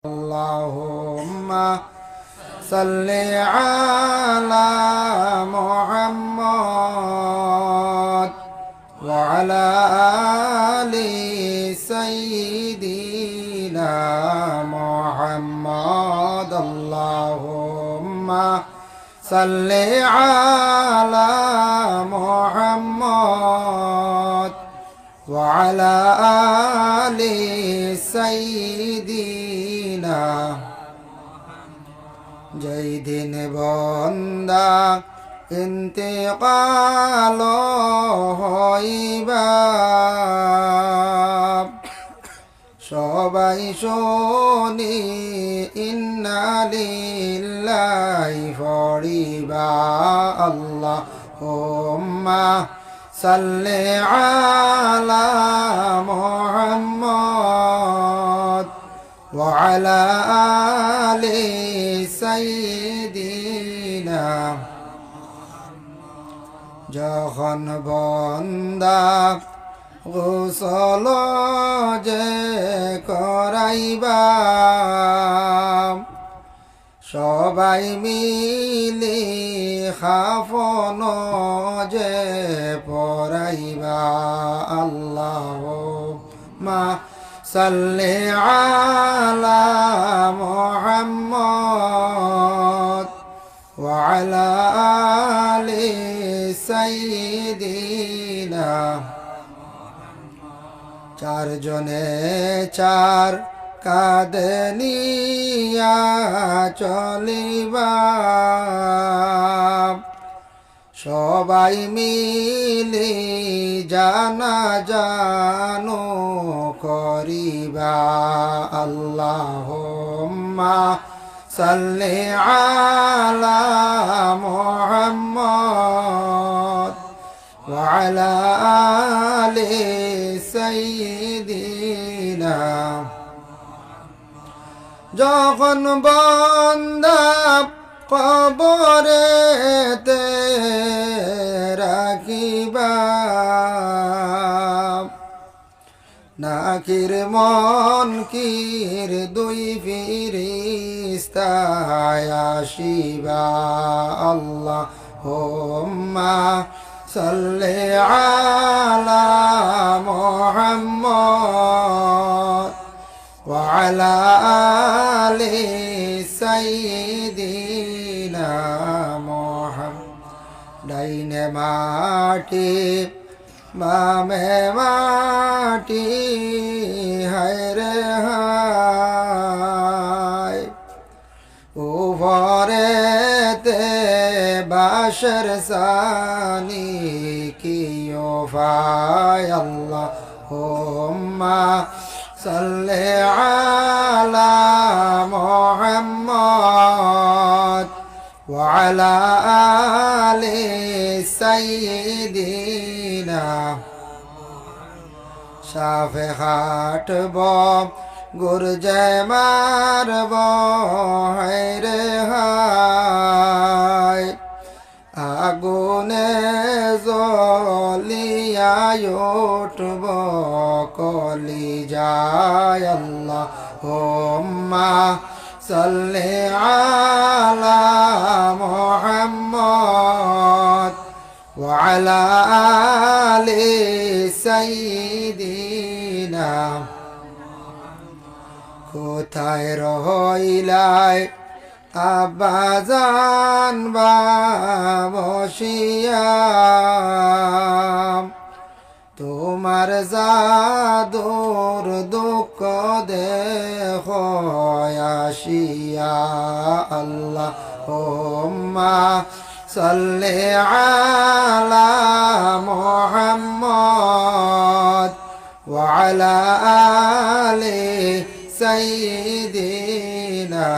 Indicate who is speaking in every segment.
Speaker 1: Allahumma salli ala Muhammad wa ala ali sayyidina Muhammad. Allahumma salli ala Muhammad wa ala ali sayyidina. যেই দিন বন্দা ইন্তেকাল হইবা, সবাই শুনি ইন্না লিল্লাহি পড়িবা। আল্লাহুম্মা সাল্লি আলা মুহাম্মদ ওয়া আলা আলি সাইয়্যিদিনা। যখন বন্দা গোসল যে করাইবা, সবাই মিলি খাফন যে পরাইবা। আল্লাহুম্মা সাল্লি আলা মুহাম্মদ ওয়া আলা আলি সাইয়্যিদিনা। চারজনে চার কাঁধে নিয়া চলিবা, সবাই মিলি জানাজানো করিবা। আল্লাহুম্মা সাল্লি আলা মুহাম্মদ ওয়া আলা আলি সাইয়্যিদিনা। যখন বান্দা কবরেতে রাখিবা, নাকির মুনকির দুই ফিরিস্তা আসিবা। আল্লাহুম্মা সাল্লি আলা মুহাম্মদ ওয়া আলা আলি সাইয়্যিদিনা মুহাম্মদ। ডাইনে মাটি বামে মাটি, হায়রে হায়, উপরেতে বাশর সানি কিও ফায়। আল্লাহুম্মা সাল্লি আলা মুহাম্মদ ওয়া আলা আলি সাইয়্যিদিনা। সাফে খাটব গুরজে মারব, হায়রে হায়, আগুনে জ্বলিয়ায় উঠব কলিজায়। আল্লাহুম্মা সাল্লি আলা মুহাম্মদ ওয়া আলা আলি সাইয়্যিদিনা। কোথায় রহিলাই আব্বাজান বসিয়া, তোমার জাদুর দুঃখ দেখো আসিয়া। আল্লাহুম্মা সাল্লি আলা মুহাম্মদ ওয়া আলা আলি সাইয়্যিদিনা।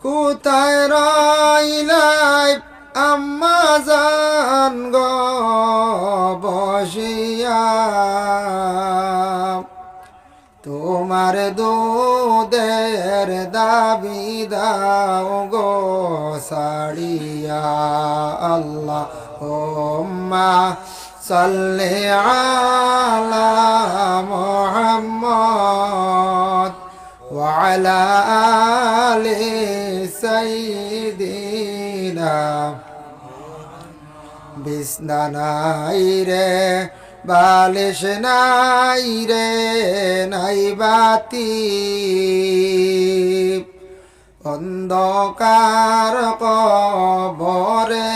Speaker 1: কোথায় রইলাই আম্মা জান গো বসিয়া, তোমার দুধের দাবি দাও গো সাড়িয়া। আল্লাহুম্মা সাল্লি আলা মুহাম্মদ وعلى آل سيدنا বিছনা নাই রে বালিশ নাই রে নাই বাতি অন্ধকার কবরে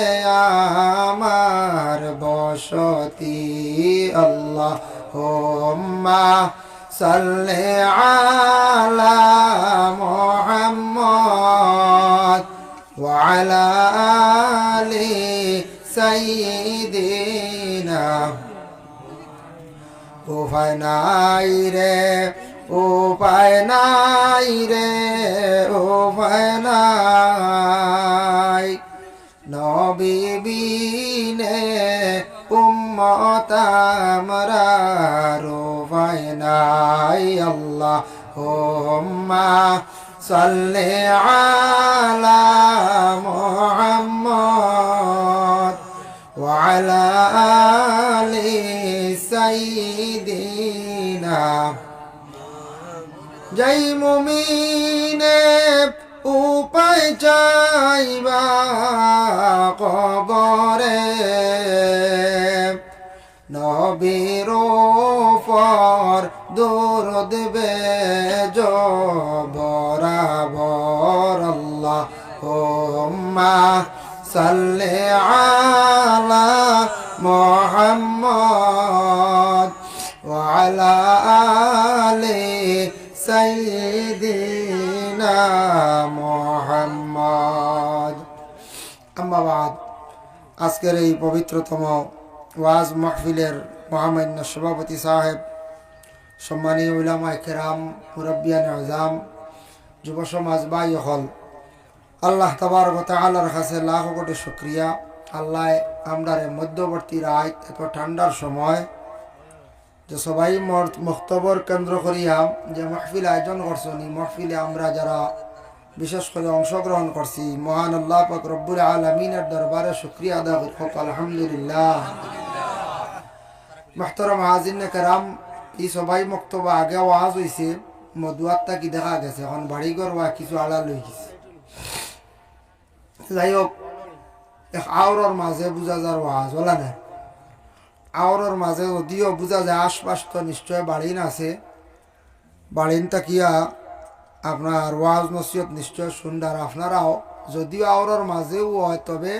Speaker 1: আমার বসতি আল্লাহুম্মা সাল্লি আলা মুহাম্মদ ওয়া আলা আলি সাইয়্যিদিনা উপায় নাই রে উপায় নাই রে উপায় নাই নবী বিনে উম্মত আমরার উপায় নাই আল্লাহুম্মা সাল্লি আলা মুহাম্মদ ওয়া আলা আলি সাইয়্যিদিনা জয় মুমিনে উপায় চাইবা কবরে নবীর উপর দরুদ বেজো বরাবর আল্লাহুম্মা সাল্লি আলা মুহাম্মদ ওয়া আলা আলি সাইয়্যিদিনা মুহাম্মদ। আম্মা বাদ, আজকের এই পবিত্রতম ওয়াজ মাহফিলের মহামান্য সভাপতি সাহেব, সম্মানীয় উলামায়ে কেরাম, মুরব্বিয়ান আযম, যুব সমাজ ভাই হল, আল্লাহ তাবারক ওয়া তাআলার কাছে লাখ কোটি শুকরিয়া। আল্লাহ আমরার মধ্যবর্তী রাত এত ঠান্ডার সময় যে সবাই মুক্তবর কেন্দ্র করিয়া যে মাহফিল আয়োজন করছেন, এই মাহফিলে আমরা যারা বিশেষ করে অংশগ্রহণ করছি, মহান আল্লাহ পাক রব্বুল আলামিনের দরবারে শুকরিয়া আদা করি, আলহামদুলিল্লাহ। মুহতারাম হাজিরিন কেরাম, এই সবাই মক্তবা আগে ওয়াজ হয়েছে, মধুয়াতটা কি দেখা গেছে, এখন বাড়িঘর ওয়া কিছু আড়াল হয়ে গেছে। যাই হোক, এক আওরর মাঝে বুঝা যার ওয়াজ বলা না, আওরর মাঝে যদিও বুঝা যায় আশপাশ তো নিশ্চয় বাড়িন আছে, বাড়িন তাকিয়া আপনার ওয়াজ নসিহত নিশ্চয় সুন্দর। আপনারাও যদিও আওরর মাঝেও হয় তবে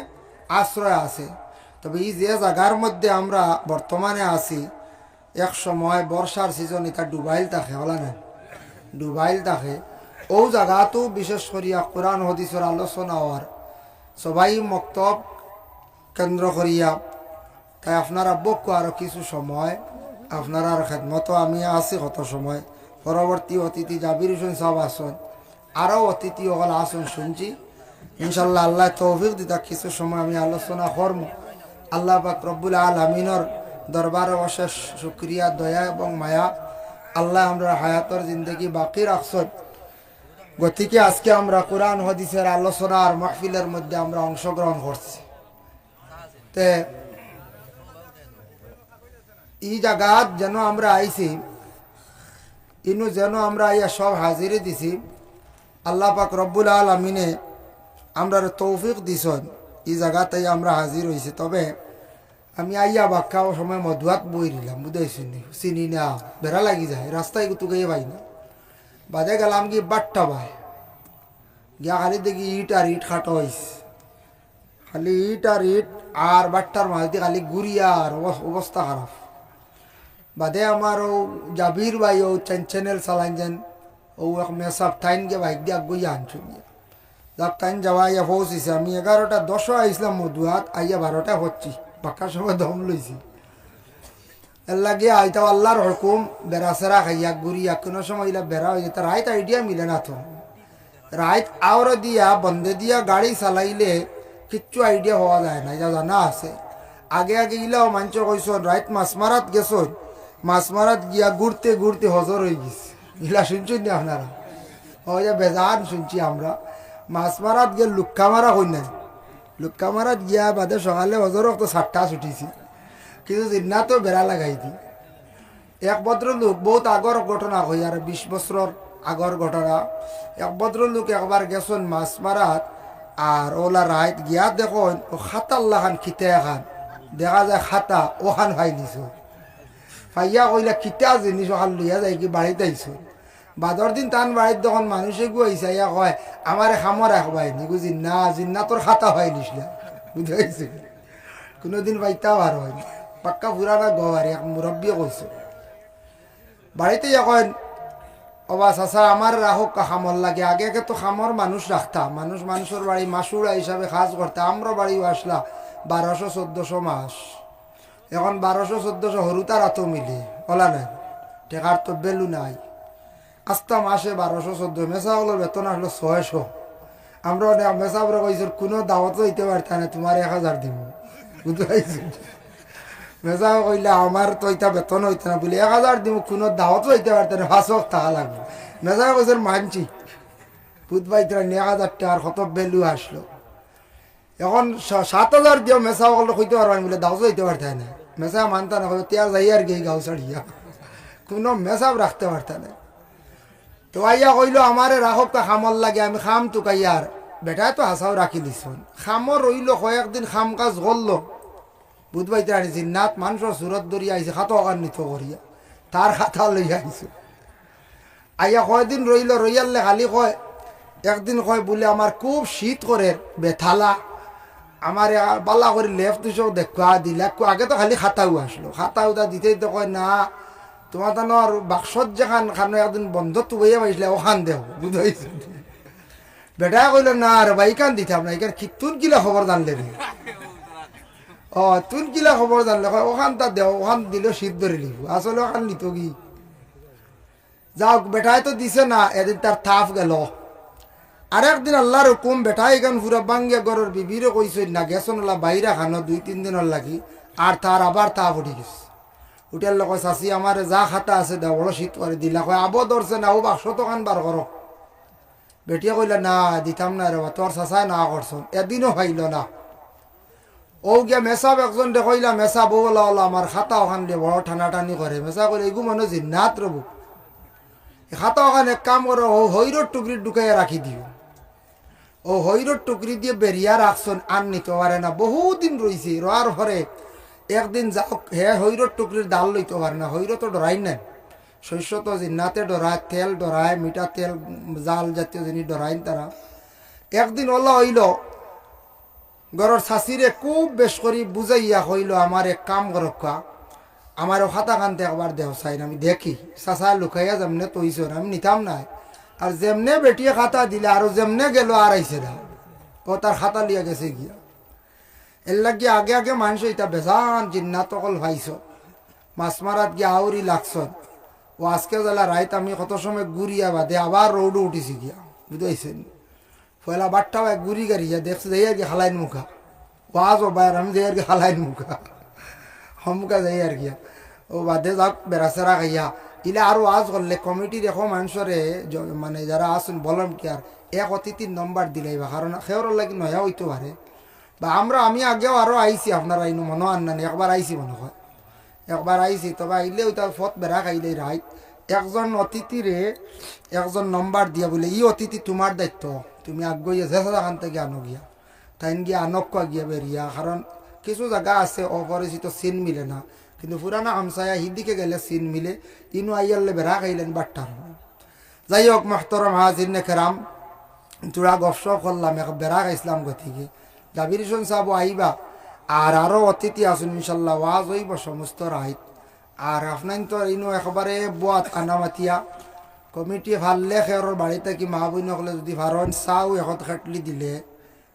Speaker 1: আশ্রয় আছে। তবে এই যে জায়গার মধ্যে আমরা বর্তমানে আছি, এক সময় বর্ষার সিজন এটা ডুবাইল থাকে বলা না, ডুবাইল থাকে। ও জায়গাতেও বিশেষ করিয়া কোরআন হাদিসের আলোচনা হওয়ার সবাই মক্তব কেন্দ্র করিয়া, তাই আপনারা বক্ক আরও কিছু সময় আপনার খেদমত আমি আছি কত সময়। পরবর্তী অতিথি জাবির হোসেন সাহেব আসুন, আরও অতিথি হল আসুন শুনছি ইনশাল্লাহ। আল্লাহ তৌফিক দিতা কিছু সময় আমি আলোচনা করব। আল্লাহ পাক রব্বুল আলামিনের দরবারে অশেষ শুকরিয়া, দয়া এবং মায়া। আল্লাহ আমরা হায়াতর জিন্দগি বাকি রাখছেন। গতিকে আজকে আমরা কোরআন হাদিসের আলোচনার মাহফিলের মধ্যে আমরা অংশগ্রহণ করছি। তে এই জায়গাত যেন আমরা আইছি, ইনু যেন আমরা আইয়া সব হাজিরে দিছি। আল্লাহ পাক রব্বুল আলামিনে আমরা তৌফিক দিছেন, এই জায়গাতে আমরা হাজির হয়েছি। তবে আমি আইয়া বাক্কা সময় মধুয়াত বই দিলাম, বুঝাইছি চিনি না, বেড়া লাগি যায়, রাস্তায় গুতু গিয়ে পাই না। বাদে গেলাম কি বাট্টা ভাই গিয়া, খালি দেখি ইট আর ইট খাটো হয়েছে, খালি ইট আর ইট, আর বাট্টার মাঝ দিয়ে খালি গুড়িয়া, আর অবস্থা খারাপ। বাদে আমার ও জাবির ভাই ও চ্যানেল চালাইন যেন ও এক মেসাব টাইন গিয়ে বাইক দিয়ে গইয়া আনছো গিয়া, যাক টাইন যাওয়া আইয়া পৌঁছিছে। আমি 11টা 10 আইসলাম মধুয়াত, আইয়া 12টা হচ্ছি, বাক্কার সময় দম লইছি। এর লাগে আইতাও আল্লাহর হুকুম, বেড়া সেরা খাইয়া গুড়িয়া, কোনো সময় ইলা বেড়া হয়ে যেত। রাইত আইডিয়া মিলে না তো, রাইত আওরা দিয়া বন্ধে দিয়া গাড়ি চালাইলে কিচ্ছু আইডিয়া হওয়া যায় না, এটা জানা আছে। আগে আগে ইলাও মাঞ্চ কইস রাইত মাছ মারাত গেছ, মাছ মারাত গিয়া ঘুরতে ঘুরতে হজর হয়ে গেছে, ইলা শুনছেন না আপনারা? ওই যে বেজান শুনছি আমরা। মাছ মারাত গিয়ে লুক্কা মারা হই নাই, লুক্কা মারাত গিয়া বাদে সকালে হজর তো 7টা ছুটিছি, কিন্তু দিনা তো বেড়া লাগাই দি। এক ভদ্র লোক বহুত আগর ঘটনা হই, আর 20 বছর আগর ঘটনা। এক ভদ্রলোক একবার গেছেন মাছ মারাত, আর ওলা রাইত গিয়া দেখুন ও খাতাল্লা খান খিতে খান দেখা যায় খাতা ওখান ভাই নিছ ফাইয়া কইলা কিতা জিনিস ওখান লইয়া যাই কি বাড়িতে আইছো। বাদর দিন টান বাড়িত যখন মানুষে গুয়াইছে ইয়া কয় আমার খামর রাখবাই নি বুঝি না জিন্না তোর খাতা হয় নিসলা বুঝাইছে। কোনোদিন পাইতাও আর হয় পাক্কা পুরানা গবার এক মুরব্বী কইছে বাড়িতে এখন অবা চাচা আমার রাহক খামর লাগে। আগে আগে তো খামর মানুষ রাখতাম, মানুষের বাড়ি মাসুরা হিসাবে কাজ করতাম। আমরা বাড়িও আসলা 1200-1400 মাস, এখন 1200-1400 হরুতার আতো মিলে ওলা নাই, টেকার তো বেলু নাই। আস্তা মাসে 1200-1400, মেসা হলো বেতন আসলো 600। আমরা মেসা বলে কইছি কোনো দাওয়াতও হইতে পারতাম না, তোমার 1000 দিব বুঝতে পারছি। মেসা কইলে আমার তো এটা বেতন হইতে না বলে 1000 দিব, কোনো দাওয়াতও হইতে পারতাম না, 500 টাকা লাগবে। মেসা কইছে মানছি বুধ পাইতে 1000 টাকার কত ভ্যালু আসলো। এখন 7000 দিও মেসা হলে হইতে পারবেন বলে দাওয়াতও হইতে পারতাম না। মেসা মানতা না, তিয়া যাই আর কি গাও ছাড়িয়া কোনো মেসাব রাখতে পারতাম না। তো আইয়া কইল আমারে রাখক খামর লাগে, আমি খাম তো কাইয়ার বেটায় তো হাসাও রাখি দিছ। খামর রইল কয়েকদিন খাম কাজ করলো, বুধবাইতে আনিছি নাথ মানুষের সুরত ধরিয়া আইছে খাতা অকান্বিত করিয়া তার খাতা লইয়া আইছে। আইয়া কয়দিন রইল, রইয়ালে খালি কয় একদিন কয় বলে আমার খুব শীত করে বেথালা, আমার বালা করে লেফট দিছ দেখা দিলা। আগে তো খালি খাতাও আসলো, খাতা উদা দিতেই তো কয় না তোমার তানোর বাক্সত যেখান খানো একদিন বন্ধ তো বইয়া পাইছিলে ওখান দেও বুঝাইছে। বেটা কইল না আর ভাই কান দিতাম না, এখানে তুন কিলা খবর জানলে রে। ও তুন কিলা খবর জানলে ওখান তা দেও, ওখান দিলেও শীত ধরে লিব, আসলে ওখান নিত কি যাও বেটায় তো দিছে না। এদিন তার থাপ গেল। আর একদিন আল্লাহর হুকুম বেটাই এখান পুরা বাঙ্গিয়া গরর বিবিরে কইছে না গেছো না বাইরা খানো 2-3 দিনের লাগি, আর তার আবার তাপ উঠে গেছে। উঠার লোক চাষি আমার যা খাতা আছে দে বড় শীত করে দিলা, কয় আবো ধরছে না ও 500 টাকা বার করো। বেটিয়া কইলা না দিতাম না রে, তোর চাষায় না করছো, এদিনও খাইল না। ও গিয়া মেসাব একজন দেখইলা, মেসা বলা হলো আমার খাতা ওখান দিয়ে বড় টানাটানি করে। মেসা কইলে এগু মনে জিন্নাত রবু, খাতা ওখান এক কাম করো ও হৈরর টুকরি ঢুকাইয়া রাখি দিও। ও হৈরর টুকরি দিয়ে বেরিয়া রাখছেন, আর নিতে পারে না, বহুদিন রয়েছে। রোয়ার পরে একদিন যাও হে হৈরর টুকরির ডাল লইতে পারে না, হৈর তো ডরাই না, শস্য তো জিন্নাতে ডরায়, তেল ডরায়, মিঠা তেল জাল জাতীয় জিনিস ডরাইন তারা। একদিন ওলা হইল গরর শাশিরে খুব বেশ করি বুঝাইয়া হইল আমার এক কাম করক্কা, আমার খাতা কানতে একবার দেহ চাই আমি দেখি। চাষা লুকাইয়া যেমনে তৈছ আমি নিতাম নাই, আর যেমনে বেটিয়ে খাতা দিলে আর যেমনে গেল আর আইসে না, ও তার খাতা লিয়া গেছে গিয়া। এর লাগে আগে আগে মানুষ এটা বেজান জিন্নাত অকল ভাইছ, মাছ মারাত গিয়া আউরি লাগছ। ও আজকে জ্বালা রাইত আমি কত সময় ঘুরিয়া বাদে আবার রোডও উঠিছি গিয়া বুঝাইছেন। পয়লা বাট্টা ভাই ঘুরি গাড়িয়া দেখছে যাই আর কি হালাইন মুখা, ওয়াজ ও বাইর আমি যাই আর কি হালাইন মুখা হমুকা যাই আর গিয়া। ও বাদে যাক বেড়াচেরা খাইয়া ইলে আরো আজ করলে কমিটির এখন মানুষরে মানে যারা আসুন ভলান্টিয়ার এক অতিথির নম্বর দিলাইবা, কারণ সেওর লাগে নয়া হইতে পারে। বা আমি আগেও আরো আইছি, আপনারা আইনো মনে আননানি একবার আইছি মনে হয়, একবার আইছি। তবে আইলে ওই তার ফত বেড়া খাইলে রাইত একজন অতিথিরে একজন নম্বর দিয়া বলে ই অতিথি তোমার দায়িত্ব, তুমি আগে যেখান থেকে আনো গিয়া তাইন গিয়া আনক্কা গিয়া বেরিয়া। কারণ কিছু জায়গা আছে অপরিচিত সিন মিলে না, কিন্তু পুরানা হামসায়া হিদিকে গেলে সিন মিলে, ইনু আইয়ালে বেড়া খাইলেন বাট্টার। যাই হোক মাহতরম হাজির নে কেরাম, তোরা গপসপ করলাম, এক বেড়া খাইছিলাম গতিকে জাবির হোসেন সাহেব আইবা, আর আরো অতিথি আসুন ইনশাল্লাহ, ওয়াজ হইব সমস্ত রাইত। আর আপনার তো ইনো একবারে বুয়াত আনামাতিয়া কমিটি ভাললে খেয়ার বাড়িতে কি মা বই নকলে যদি ভারণ চাও এখত খেটলি দিলে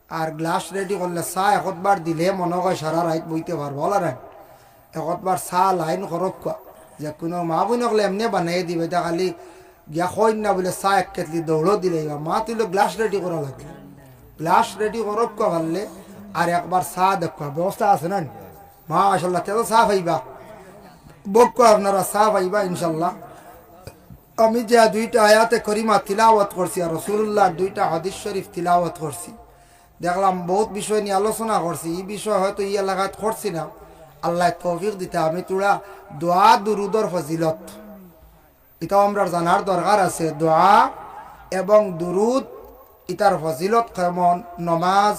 Speaker 1: আর গ্লাস রেডি করলে চা একতবার দিলে মনে হয় সারা রাইত বইতে পারবো বলা নাই। একতবার চা লাইন করক যে কোনো মা বই নকলে এমনি বানাই দিবে, এটা খালি গিয়া কইন না বলে চা এক কেটলি দৌড়ো দিলে মা তুইলে গ্লাস রেডি করা লাগে, গ্লাস রেডি করক পারলে আর একবার চা দেখা ব্যবস্থা আছে না মা আসল্লাহ তো চা পাইবা বক আপনারা চা পাইবা ইনশাল্লাহ। আমি যে 2টা আয়াতে করিমা তিলাওয়াত করছি আর রাসূলুল্লাহর 2টা হাদিস শরীফ তিলাওয়াত করছি, দেখলাম বহুত বিষয় নিয়ে আলোচনা করছি। এই বিষয় হয়তো এই এলাকাত করছি না, আল্লাহ তৌফিক দিতে। আমি তোরা দোয়া দুরুদর ফজিলত এটাও আমরা জানার দরকার আছে। দোয়া এবং দুরুদ ইতার ফজিলত কেমন, নমাজ,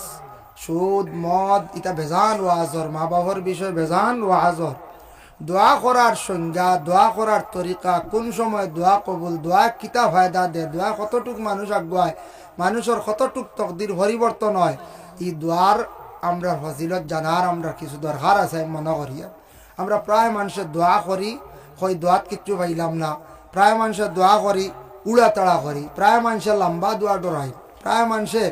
Speaker 1: সুদ, মদ ইতা বেজান ওয়াজর, মা বাবার বিষয় বেজান ওয়াজর। দোয়া করার সংজ্ঞা, দোয়া করার তরিকা, কোন সময় দোয়া কবুল, দোয়া কিতা ফায়দা দে, দোয়া কতটুক মানুষ আগুয়ায়, মানুষের কতটুক তকদির পরিবর্তন হয়, এই দোয়ার আমরা ফজিলত জানার আমরা কিছু দরকার আছে মনে করি। আমরা প্রায় মানুষের দোয়া করি, হয় দোয়াত কিচ্ছু পাইলাম না, প্রায় মানুষের দোয়া করি উড়া তাড়া করি, প্রায় মানুষের লম্বা দোয়া ডরাই, প্রায় মানুষে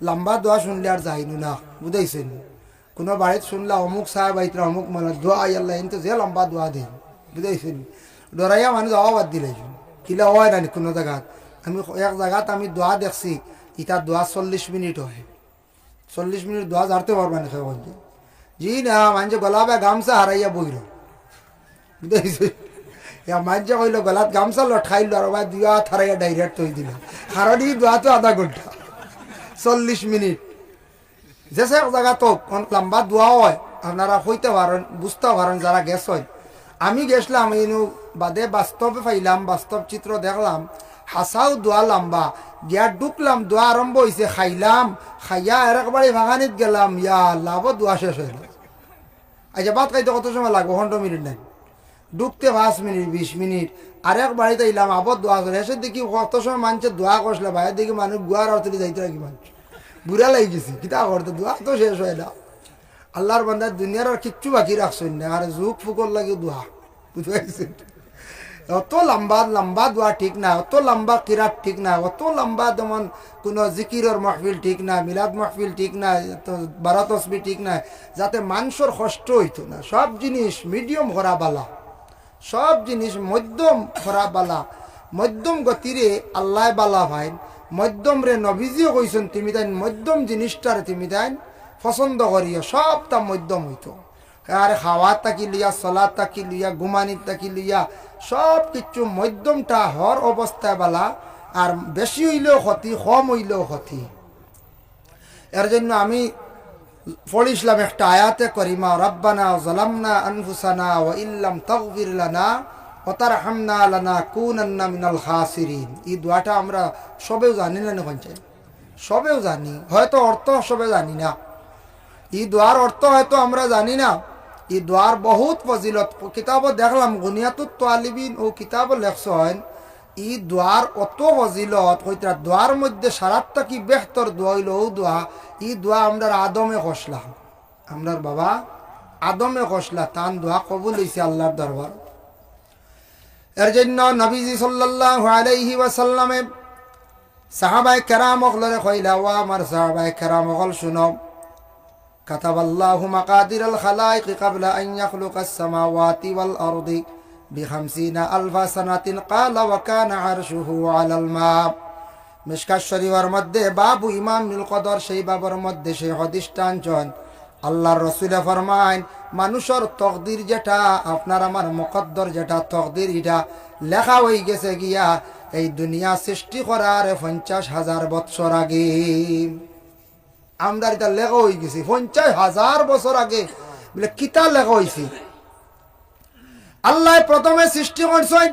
Speaker 1: লম্বা দোয়া শুনলে আর যাইনি না, বুঝাইছেন? কোনো বাড়িতে শুনলা অমুক সাহেব আইতরা অমুক মানে দোয়া আল্লাহ কিন্তু যে লম্বা দোয়া দিন, বুঝাইছেন? ডরাইয়া মানুষ আওয়াজ দিলাইছেন কিলা হয় না কোনো জায়গাত। আমি এক জায়গাত আমি দোয়া দেখছি, ইটা দোয়া 40 মিনিট হয়, 40 মিনিট দোয়া ঝাড়তে পারবা না খেয়ে বলছে জি না, মানুষ গলাবে গামছা হারাইয়া বইল, বুঝাইছে? মাঝে কইল গলাত গামছা লটকাইল আর বা দোয়া হারাইয়া ডাইরেক্ট তৈ দিল, হারানি দোয়া তো আধা ঘন্টা 40 মিনিট। যে এক জায়গা তো লম্বা দোয়া হয়, আপনারা হইতে পারেন বুঝতে পারেন যারা গেছেন। আমি গেছিলাম এনু বাদে বাস্তবে পাইলাম, বাস্তব চিত্র দেখলাম, হাসাও দোয়া লম্বা, গিয়া ঢুকলাম দোয়া আরম্ভ হয়েছে, খাইলাম, খাইয়া একবারে ভাঙানিত গেলাম, ইয়া লাভ দোয়া শেষ হইল। আচ্ছা ভাত খাইতে কত সময় লাগবে? 15 মিনিট নাই, ঢুকতে 5 মিনিট 20 মিনিট, আরেক বাড়িতে এলাম আবার দোয়া করে এসে দেখি কত সময় মানুষের দোয়া করছিল, বাইরে দেখি মানুষ গুয়ার অর্থে যাইতে রাখি, মানুষ বুড়া লাগি গেছি কিতা করতে, দোয়া তো শেষ হয় না। আল্লাহর বান্দা দুনিয়ার আর কিচ্ছু বাকি রাখছেন না, আর যুগ ফুকর লাগে দোয়া, বুঝতে পারছেন? অত লম্বা লম্বা দোয়া ঠিক না, অত লম্বা কিরাত ঠিক না, অত লম্বা যেমন কোনো জিকিরের মাহফিল ঠিক না, মিলাদ মাহফিল ঠিক না, বারাত তসবিহ ঠিক না, যাতে মানুষের কষ্ট হইতো না। সব জিনিস মিডিয়াম ভরা বালা, সব জিনিস মধ্যম ভরা বালা, মধ্যম গতিরে আল্লাহ বালা ভাই, মধ্যম রে নবীজিও কইছেন তুমি তাই মধ্যম জিনিসটার তুমি তাই পছন্দ করিও, সব তা মধ্যম হইতো। আর খাওয়া তাকি লিয়া, চলা তাকি লিয়া, ঘুমানি তাকি লিয়া, সব কিছু মধ্যমটা হর অবস্থায় বালা, আর বেশি হইলেও ক্ষতি, কম হইলেও ক্ষতি। এর জন্য আমি পড়িছিলাম একটা আয়াতে করিমা, রব্বানা যালামনা আনফুসানা ওয়া ইল্লাম তাগফির লানা ওয়া তারহামনা লানাকুনান্না মিনাল খাসিরিন। এই দোয়াটা আমরা সবেও জানি না, পঞ্চায়েত সবেও জানি, হয়তো অর্থ সবে জানি না। এই দোয়ার অর্থ হয়তো আমরা জানি না। এই দোয়ার বহুত ফজিলত কিতাব দেখলাম, গুনিয়াতুত তালিবিন ও কিতাব লেখছেন, এই দোয়ার অত ফজিলত হইতা। দোয়ার মধ্যে সারাতটা কি বেহতর দোয়া হইল ও দোয়া, এই দোয়া আমরা আদমে খসলা, আমরার বাবা আদমে খসলা, তান দোয়া কবুল হয়েছে আল্লাহর দরবার। এর জন্য নবীজি সাল্লাল্লাহু আলাইহি ওয়াসাল্লামে সাহাবায়ে কেরাম হলরে কইলা, ওয়া আমার সাহাবায়ে কেরাম হল শুনো, কাতাবাল্লাহু মাকাদিরাল খালাইকি ক্বাবলা আন ইয়াখলুকাস সামাওয়াতি ওয়াল আরদি বিখামসিনা আলফা সানাতিন ক্বালা ওয়া কানা আরশুহু আলাল মা। মিশকাত শরীফের মধ্যে বাবু ইমামুল কদর, সেই বাবার মধ্যে সেই হাদিসটা আনছেন। আল্লাহর রাসূল ফরমায়, মানুষের তকদির যেটা, আপনার আমার মুকদ্দর যেটা তকদির, এটা লেখা হয়ে গেছে গিয়া এই দুনিয়া সৃষ্টি করার 50,000 বছর আগে। আমরা এটা লেখা হয়ে গেছি 50,000 বছর আগে, বলে কিতা লেখা হয়েছে। আল্লাহ প্রথমে সৃষ্টি করছেন,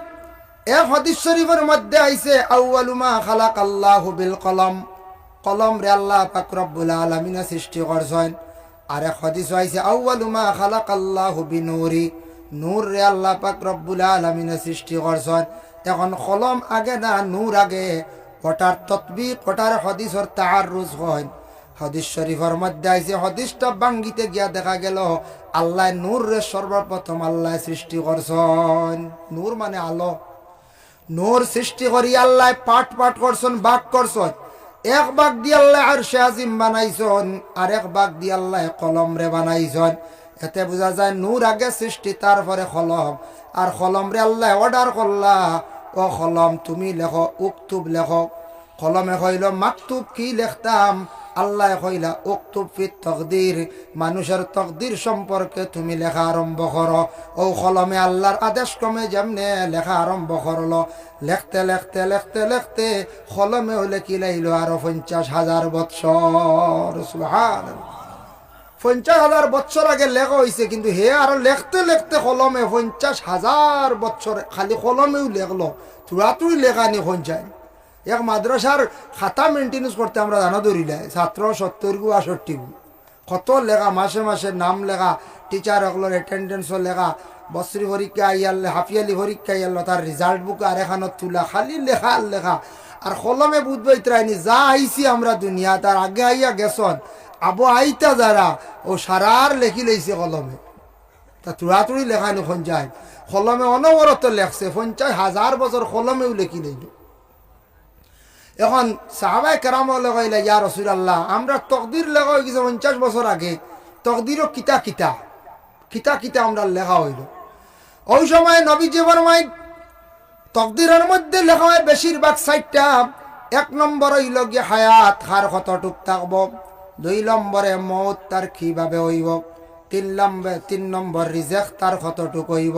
Speaker 1: এক হাদিস শরীফের মধ্যে আইছে, আউয়ালু মা খালাকাল্লাহু বিল কলম, কলম রে আল্লাহ পাক রব্বুল আলামিন সৃষ্টি করছেন। আর এক হাদিস আইছে, আউয়ালু মা খালাকাল্লাহু বিনূরি, নূর রে আল্লাহ পাক রব্বুল আলামিন সৃষ্টি করছেন। এখন কলম আগে না নূর আগে, ওটার ততবিক, ওটার হাদিসের তাআররুজ হয়। হাদিস শরীফের মধ্যে আইছে, হাদিসটা বাঙ্গিতে গিয়া দেখা গেল আল্লাহ নূর রে সর্বপ্রথম আল্লাহ সৃষ্টি করছেন। নূর মানে আলো, নূর সৃষ্টি করি আল্লাহ পাট পাট করছেন, বাক করছেন। এক বাক দিয়ে আল্লাহ আরশে আজিম বানাইছেন, আর এক বাক দিয়ে আল্লাহ কলম রে বানাইছেন। এতে বোঝা যায় নূর আগে সৃষ্টি, তারপরে কলম। আর কলম রে আল্লাহ অর্ডার করলা, ও কলম তুমি লেখো, উক্তুব লেখো। কলমে কইল মাকতুব, কি লিখতাম? আল্লাহ কইলা উক্তুব ফিত তকদির, মানুষের তকদির সম্পর্কে তুমি লেখা আরম্ভ করো। ও কলমে আল্লাহর আদেশ ক্রমে যেমনে লেখা আরম্ভ করলো, লেখতে লেখতে লেখতে লেখতে কলমে হইলে কি লাইল আরো 50,000 বৎসর। সুবহানাল্লাহ। 50,000 বছর আগে লেখা হয়েছে, কিন্তু হে আরো লিখতে লিখতে কলমে 50,000 বছর খালি কলমেও লেখলো, তুড়াতুড়ি লেখা নি যায়। এক মাদ্রাসার খাতা মেনটেন্স করতে আমরা জানা ধরিলে ছাত্র 70-62 কত লেখা, মাসে মাসে নাম লেখা, টিচার হকলোর অ্যাটেন্ডেন্সও লেখা, বছরি পরীক্ষা আইয়াল, হাফিয়ালি পরীক্ষা আইয়াল, তার রেজাল্ট বুক আর এখানত তুলা, খালি লেখা আর লেখা। আর কলমে বুঝবাই ত্রাইনি যা আইছি আমরা দুনিয়া তার আগে আইয়া গেছন আবো আইতা যারা ও সারার লেখি লইছে কলমে, তা তুড়াতুড়ি লেখা নখন যায়। কলমে অনবরত লেখছে, 50,000 বছর কলমেও লেখি লইল। এখন সাহাবায়ে কেরাম লাগাইলা, ইয়া রাসূলুল্লাহ, আমরা তকদির লেখা হয়ে গেছে 50 বছর আগে, তকদিরও কিতা কিতা কিতা কিতা আমরা লেখা হইল। ওই সময় নবীজি ফরমায় তকদিরের মধ্যে লেখা হয় বেশিরভাগ 60টা। 1 নম্বর হইল গিয়ে হায়াত, হার কতটুক থাকব। 2 নম্বরে মৌত, তার কিভাবে হইব। 3 নম্বর রিজেক, তার কতটুক হইব।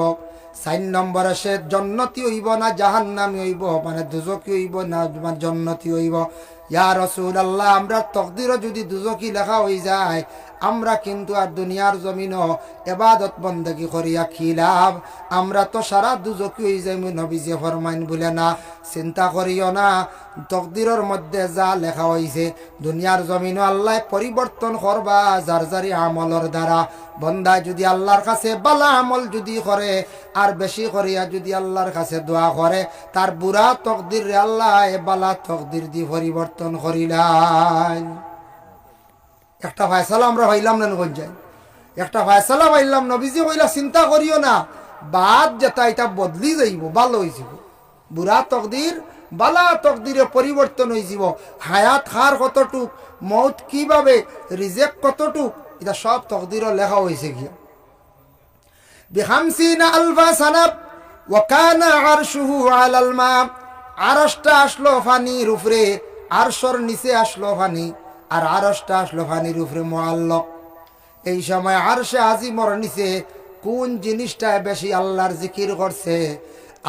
Speaker 1: 4 নম্বরে সে জন্নতি হইব না জাহান্নামী হইব, মানে দুজকি হইব না জন্নতি হইব। ইয়া রাসূলুল্লাহ, আমরা তকদিরও যদি দুজকি লেখা হয়ে যায়, আমরা কিন্তু আর দুনিয়ার জমিনও ইবাদত বন্দেগী করিয়া কি লাভ? আমরা তো সারা দুজকি হয়ে যাই। নবীজি ফরমাইন বলে না, চিন্তা করিও না, তকদিরের মধ্যে যা লেখা হয়েছে দুনিয়ার জমিনও আল্লাহ পরিবর্তন করবা যার যারি আমলের দ্বারা। বন্দায় যদি আল্লাহর কাছে বালা আমল যদি করে আর বেশি করিয়া যদি আল্লাহর কাছে দোয়া করে, তার বুড়া তকদির আল্লাহ বালা তকদির দিয়ে পরিবর্তন করিলেন। একটা ফয়সালা আমরা পাইলাম না যাই, একটা ফয়সালা পাইলাম। নবীজি কইলা চিন্তা করিও না, বাদ যেটা এটা বদলি যাইব, ভালো হয়ে যাব। বুড়া তকদির বালা তকদিরে পরিবর্তন হয়ে যাব। হায়াত হার কতটুক, মৌত কিভাবে, রিজেক কতটুক, এটা সব তকদিরও লেখা হয়েছে গিয়া। বিখামসিনা আলফা সানাব ওয়া কানা আরশুহু আলাল মা। আরশটা আসলো পানির উপরে, আরশর নিচে আসলো পানি, আর আরশটা আসলো পানির উপরে মুআল্লাক। এই সময় আরশে আজিমর নিচে কোন জিনিসটা বেশি আল্লাহর জিকির করছে?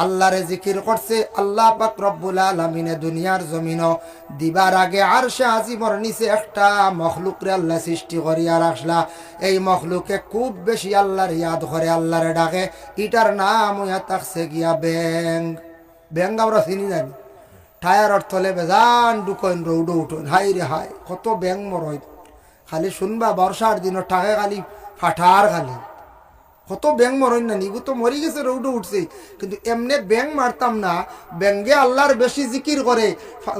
Speaker 1: আল্লাহরে জিকির করছে আল্লাহ পাক রব্বুল আলামিনে দুনিয়ার জমিনও দিবার আগে আরশে আজিমর নিচে একটা মখলুকরে আল্লাহ সৃষ্টি করিয়া রাখলা। এই মখলুকে খুব বেশি আল্লাহর ইয়াদ করে, আল্লাহরে ডাকে। এটার নাম হইয়া থাকছে গিয়া ব্যাং। ব্যাং আমরা চিনি জানি, টায়ারর তলে বেজান ডুকন রৌডো উঠোন, হাই রে হাই কত ব্যাং মরই। খালি শুনবা বর্ষার দিন টাকে খালি ফাটার, খালি কত ব্যাং মরই না। নিগু তো মরি গেছে, রৌডো উঠছে, কিন্তু এমনি ব্যাং মারতাম না। ব্যাঙ্গে আল্লাহর বেশি জিকির করে।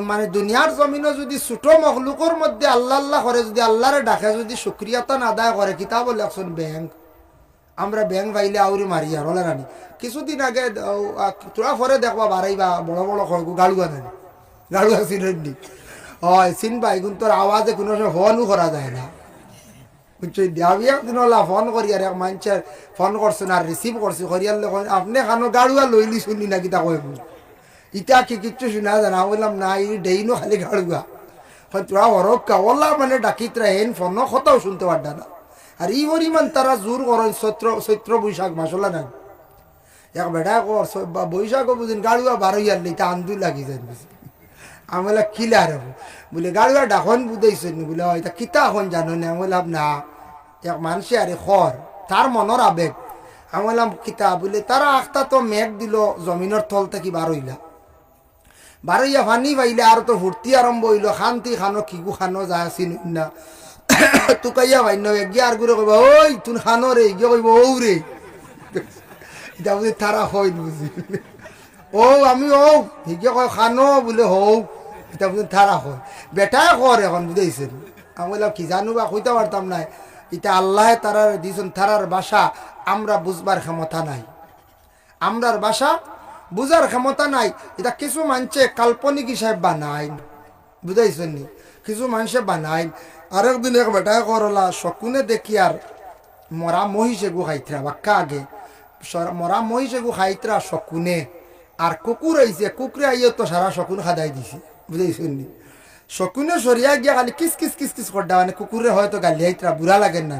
Speaker 1: মানে দুনিয়ার জমিনও যদি ছোট মখলুকর মধ্যে আল্লাহ আল্লাহ করে, যদি আল্লাহরে ডাকে, যদি শুক্রিয়াতা আদায় করে, কিতাব লেখছেন ব্যাং। আমরা ব্যাং পাইলে আউরি মারি আর হলে রানি। কিছুদিন আগে তোরা পরে দেখবা বাড়াইবা বড় বড় গাড়ুয়া নানি, গাড়ুয়া চিনি হয় চিনবা। এখন তোর আওয়াজে কোনো সময় ফোনও করা যায় না, বুঝছি। দেওয়া দিন হলা ফোন করি আর এক মানুষের ফোন করছেন আর রিসিভ করছি, করিয়ালে আপনি খানো গাড়ুয়া লইলি শুনি না, কিতা কই ইটা কি কিচ্ছু শোনা যায় না। বললাম না, ই ডেইনো খালি গাড়ুয়া। তোরা হরক্কা ওলা মানে ডাকিতরা হেন ফোন কথাও শুনতে পারডা না। আর ই পরিমাণ তারা জোর করেন চৈত্র বৈশাখ মাসলা না। এক বেটা কর বৈশাখ বুঝিন গাড়ুয়া বারোইয়ার তা আন্দু লাগি যায় বুঝি। আমি বললাম কিলা রে বলে গাড়ুয়া ডাখন বুঝাইছেন বলে এটা কিতা এখন জানো না। আমি বললাম না, এক মানুষে আরে খর তার মনের আবেগ। আমি বললাম কিতা বলে তারা আখতা তো মেঘ দিল জমিনের থল থেকে বারইলা, বারইয়া ফানি পাইলে আর তো ভর্তি আরম্ভ হইল। খান্তি খানো কিগু খানো যায় চিনি না, তুকাইয়া ভাইন গিয়ে আর ঘুরে কইবা ওই তুন খানো রে, গিয়ে কইব ও রে। এটা বুঝি তারা হয় বুঝি, ও আমি ও হিগে কয় খানো বলে হও, এটা বুঝি তারা হয়। বেটাই কর এখন বুঝাইছেন। আমি বললাম কি জানো বা কইতে পারতাম না। এটা আল্লাহ তারার দিয়েছেন, তারার বাসা আমরা বুঝবার ক্ষমতা নাই, আমরার বাসা বুঝার ক্ষমতা নাই। এটা কিছু মানুষে কাল্পনিক হিসাবে বানাই, বুঝাইছেন নি, কিছু মানুষে বানাই। আরেকদিন এক বেটায় করলা শকুনে দেখি আর মরা মহিষে গু খাইতরা বাক্কা আগে, মরা মহিষে গু খাইতরা শকুনে। আর কুকুর আইছে, কুকুরে আইয়ে তো সারা শকুন খাদাই দিছে, বুঝাইছেন নি। শকুনে সরিয়া গিয়া খালি কিস কিস কিস কিস করডা, মানে কুকুরে হয়তো গালি আইতরা বুড়া লাগেন না।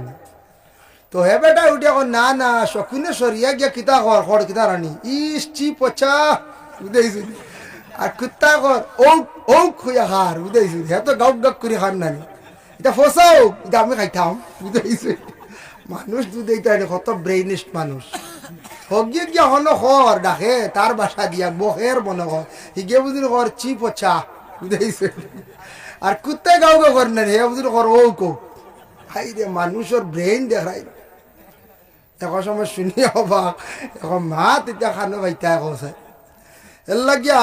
Speaker 1: তো হে বেটা উঠে না না শকুনে সরিয়া গিয়া কিতা কর খড় কিতা রানি ইস চি পচা, বুঝাইছেন। আর কুত্তা কর ও ও খুঁয়া হার, বুঝাইছেন। হে তো গাউক গাউক করে খান নানি। এটা ফসাও, এটা আমি খাইতাম, বুঝাইছে। মানুষ দুধ এইটা কত ব্রেইনিস্ট মানুষ। হগিয়ে গিয়া হলো হর ডাকে তার বাসা দিয়া বহের মনে হয় হিগে বুঝিল হর চি পচা, বুঝাইছে। আর কুত্তায় গাও গো করেন হে বুঝিল হর ও কো হাই রে মানুষের ব্রেইন দেখাই। এখন সময় শুনি হবা এখন মা তেতিয়া খানো ভাইতা কছে এর লাগিয়া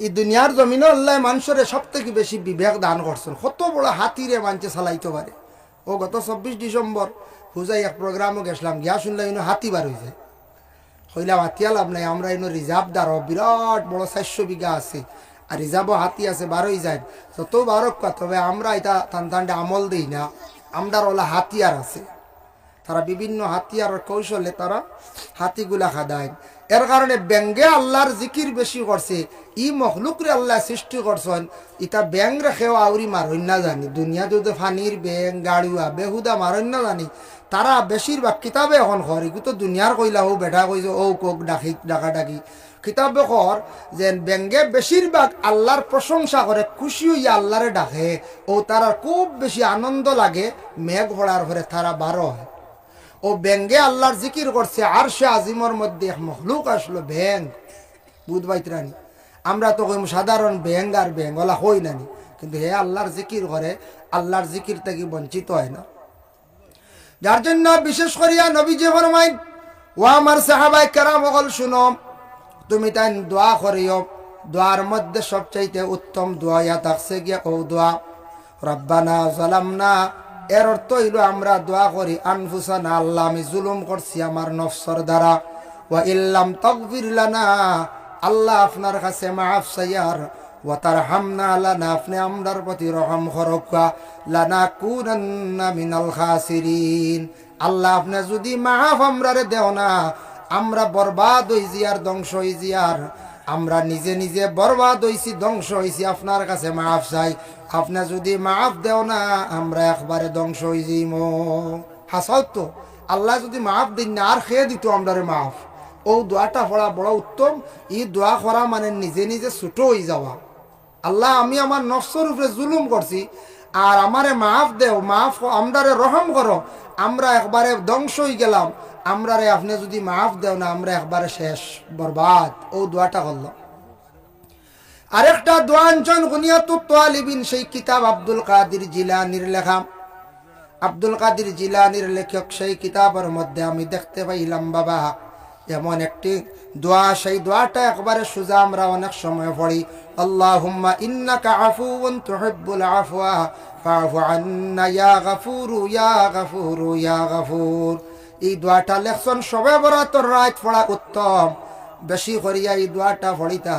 Speaker 1: এই দুনিয়ার জমিনে আল্লাহ মানুষের সব থেকে বেশি বিবেক দান করছেন। কত বড় হাতিরে মানুষে চালাইতে পারে। ও গত 24 ডিসেম্বর হুজাই এক প্রোগ্রামও গেছিলাম, গিয়া শুনলাম ইনো হাতি বার হয়েছে। হইলাম হাতিয়া লাভ নাই, আমরা ইনো রিজার্ভ দ্বার বিরাট বড় 400 বিঘা আছে, আর রিজার্ভও হাতি আছে বারোই যায় যত বারক কথা। তবে আমরা এটা টানটানটা আমল দিই না, আমরার ওলা হাতিয়ার আছে, তারা বিভিন্ন হাতিয়ার কৌশলে তারা হাতিগুলা খাদায়। এর কারণে ব্যাঙ্গে আল্লাহর জিকির বেশি করছে। ই মখলুকরে আল্লাহ সৃষ্টি করছেন, ইটা ব্যাং রেখেও আউরি মারণ না জানি। দুনিয়া যদি ফানির ব্যাং গাড়ুয়া বেহুদা মারণ না জানি, তারা বেশিরভাগ কিতাবে এখন ঘর এগু তো দুনিয়ার কইলা ও বেটা কইছে ও কোক ডাকি ডাকা ডাকি কিতাবে কর যে ব্যাঙ্গে বেশিরভাগ আল্লাহর প্রশংসা করে, খুশি হইয়া আল্লাহরে ডাকে। ও তারা খুব বেশি আনন্দ লাগে মেঘ ভরার ঘরে তারা বারো হয়। ও ব্যাঙ্গে আল্লাহর জিকির করছে। আর সে আজিমর মধ্যে এক মখলুক আসলো ব্যাং, বুধবাইত রানী। আমরা তো কইম সাধারণ ব্যাং আর ব্যাং ওলা হই নানি, কিন্তু হে আল্লাহর জিকির করে, আল্লাহর জিকির থেকে বঞ্চিত হয় না। যার জন্য বিশেষ করিয়া নবীজি ফরমাইন, ও আমার সাহাবায়ে কেরাম সকল শুনো, তুমি তাই দোয়া করিও। দোয়ার মধ্যে সবচাইতে উত্তম দোয়া ইয়া থাকছে গিয়া ও দোয়া রব্বানা যালামনা। এর অর্থ হইল আমরা দোয়া করি আনফুসানা, আল্লাহ আমি জুলুম করছি আমার নফসর দ্বারা। ওয়া ইল্লাম তাগফির লানা, আল্লাহ আপনার কাছে মাফ চাইয়ার। ওয়া তারহামনা লানা, আপনি আমরার প্রতি রহম করকা। লানাকুনান্না মিনাল খাসিরিন, আল্লাহ আপনি যদি মাফ আমরারে দেও না, আমরা বরবাদ হই জিয়ার, ধ্বংস হই জিয়ার। আমরা নিজে নিজে বরবাদ হইছি, ধ্বংস হইছি, আপনার কাছে মাফ চাই। আপনি যদি মাফ দেও না, আমরা একবারে ধ্বংস হয়ে যাইম। হাসাও তো আল্লাহ যদি মাফ দিন না আর খেয়ে দিত আমরারে মাফ। ও দোয়াটা পড়া বড় উত্তম। এই দোয়া করা মানে নিজে নিজে ছোট হয়ে যাওয়া। আল্লাহ আমি আমার নফসের উপরে জুলুম করছি, আর আমারে মাফ দেও, মাফ আমরারে রহম করো। আমরা একবারে ধ্বংস হয়ে গেলাম, আমরারে আপনি যদি মাফ দেও না, আমরা একবারে শেষ বরবাদ। ও দোয়াটা করলাম। আরেকটা দোয়া আনছেন গুনিয়াতুত তালিবিন, সেই কিতাব আব্দুল কাদের জিলানির লেখা। আব্দুল কাদের জিলানির লেখক সেই কিতাবের মধ্যে আমি দেখতে পাইলাম বাবা এমন একটি দোয়া, সেই দোয়াটা একবারে সোজা আমরা অনেক সময় পড়ি, আল্লাহুম্মা ইন্নাকা আফুউন তুহিব্বুল আফওয়া ফাআফু আন্না ইয়া গাফুরু ইয়া গাফুরু ইয়া গাফুর। এই দোয়াটা লেখছেন সবে বরাতর রাত পড়া উত্তম। বেশি করিয়া এই দোয়াটা পড়িতা।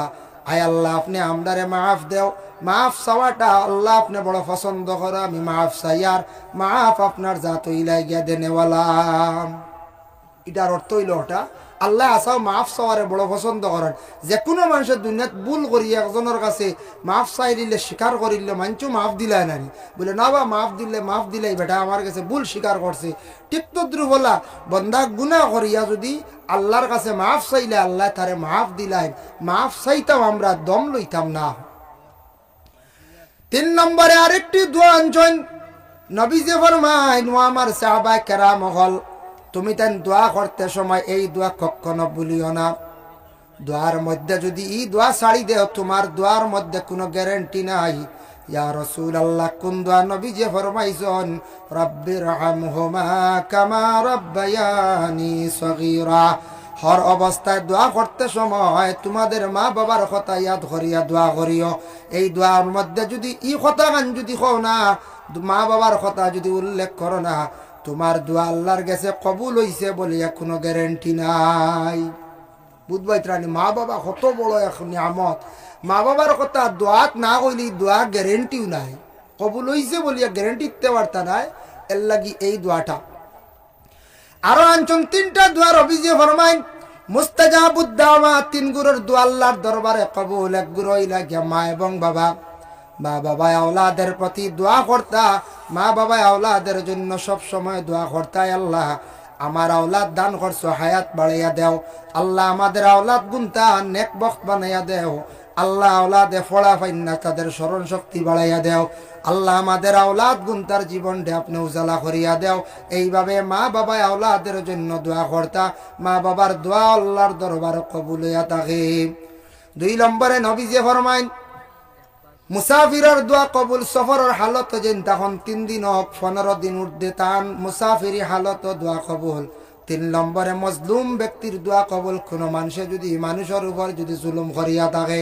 Speaker 1: আয় আল্লাহ আপনি আমদারে মাফ দেও। মাফ চাওয়াটা আল্লাহ আপনি বড় পছন্দ করো। আমি মাফ চাই, আর মাফ আপনার জাত ইলাই গিয়া দেনেওয়ালা। এটার অর্থ হইল ওটা আল্লাহ আসাও মাফ চাওয়ারে বড় পছন্দ করেন। যে কোনো মানুষের দুনিয়াত ভুল করি একজনের কাছে মাফ চাই দিলে, স্বীকার করিলে মানুষ মাফ দিলাই নানি বলে না বা মাফ দিলে বেটা আমার কাছে ভুল স্বীকার করছে। ঠিক তদ্রু বলা বন্দা গুনাহ করিয়া যদি আল্লাহর কাছে মাফ চাইলে আল্লাহ তারে মাফ দিলাই। মাফ চাইতাম আমরা, দম লইতাম না। 3 নম্বরে আরেকটি দোয়া আনছেন নবীজি ফরমায়, ও আমার সাহাবায়ে কেরাম হল, তুমি তেন দোয়া করতে সময় এই দোয়া কখনো ভুলিও না। দোয়ার মধ্যে যদি এই দোয়া ছাড়ি দেও, তোমার দোয়ার মধ্যে কোনো গ্যারান্টি নাই। ইয়া রাসূলুল্লাহ, কোন দোয়া? নবীজি ফরমাইছেন, রাব্বির হামহুমা কামা রাব্বায়ানি সগীরা। হর অবস্থায় দোয়া করতে সময় তোমাদের মা বাবার কথা ইয়াদ করিয়া দোয়া করিও। এই দোয়ার মধ্যে যদি ই কথা গান যদি কও না, মা বাবার কথা যদি উল্লেখ করো না, তোমার দোয়া আল্লাহর কাছে কবুল হইছে বলিয়া কোনো গ্যারান্টি নাই। বুঝবাই ত্রাণী, মা বাবা কত বড় এক নিয়ামত। মা বাবার কথা দোয়াত না কইলে দোয়া গ্যারেন্টিও নাই। কবুল হইছে বলিয়া গ্যারেন্টি দিতে পারতা নাই। এর লাগি এই দোয়াটা আরো আনছেন 3টা দোয়া নবীজি ফরমাইন, মুস্তাজাবুদ দাওয়াত, 3 গুরুর দোয়া আল্লাহর দরবারে কবুল। এক গুরু হইলা গিয়া মা এবং বাবা। মা বাবা আওলাদের প্রতি দোয়া করতা, মা বাবা আওলাদের জন্য সব সময় দোয়া করতায়, আল্লাহ আমার আওলাদ দান করছো, হায়াত বাড়াইয়া দেও। আল্লাহ আমাদের আওলাদ গুনতা নেক বখত বানাইয়া দেও। আল্লাহ আওলাদে ফোড়া ফাইন না তাদের স্মরণ শক্তি বাড়াইয়া দেও। আল্লাহ আমাদের আওলাদ গুন্তার জীবনটা আপনি উজালা করিয়া দেও। এইভাবে মা বাবা আওলাদের জন্য দোয়া করতা, মা বাবার দোয়া আল্লাহর দরবার কবুল হইয়া থাকে। 2 নম্বরে নবীজি ফরমাইন মুসাফিরের দোয়া কবুল। সফরের হালত যেন তখন 3 দিন হোক 15 দিন উর্ধে তান মুসাফিরি হালত দোয়া কবুল। 3 নম্বরে মজলুম ব্যক্তির দোয়া কবুল। কোনো মানুষে যদি মানুষের উপর যদি জুলুম করিয়া থাকে,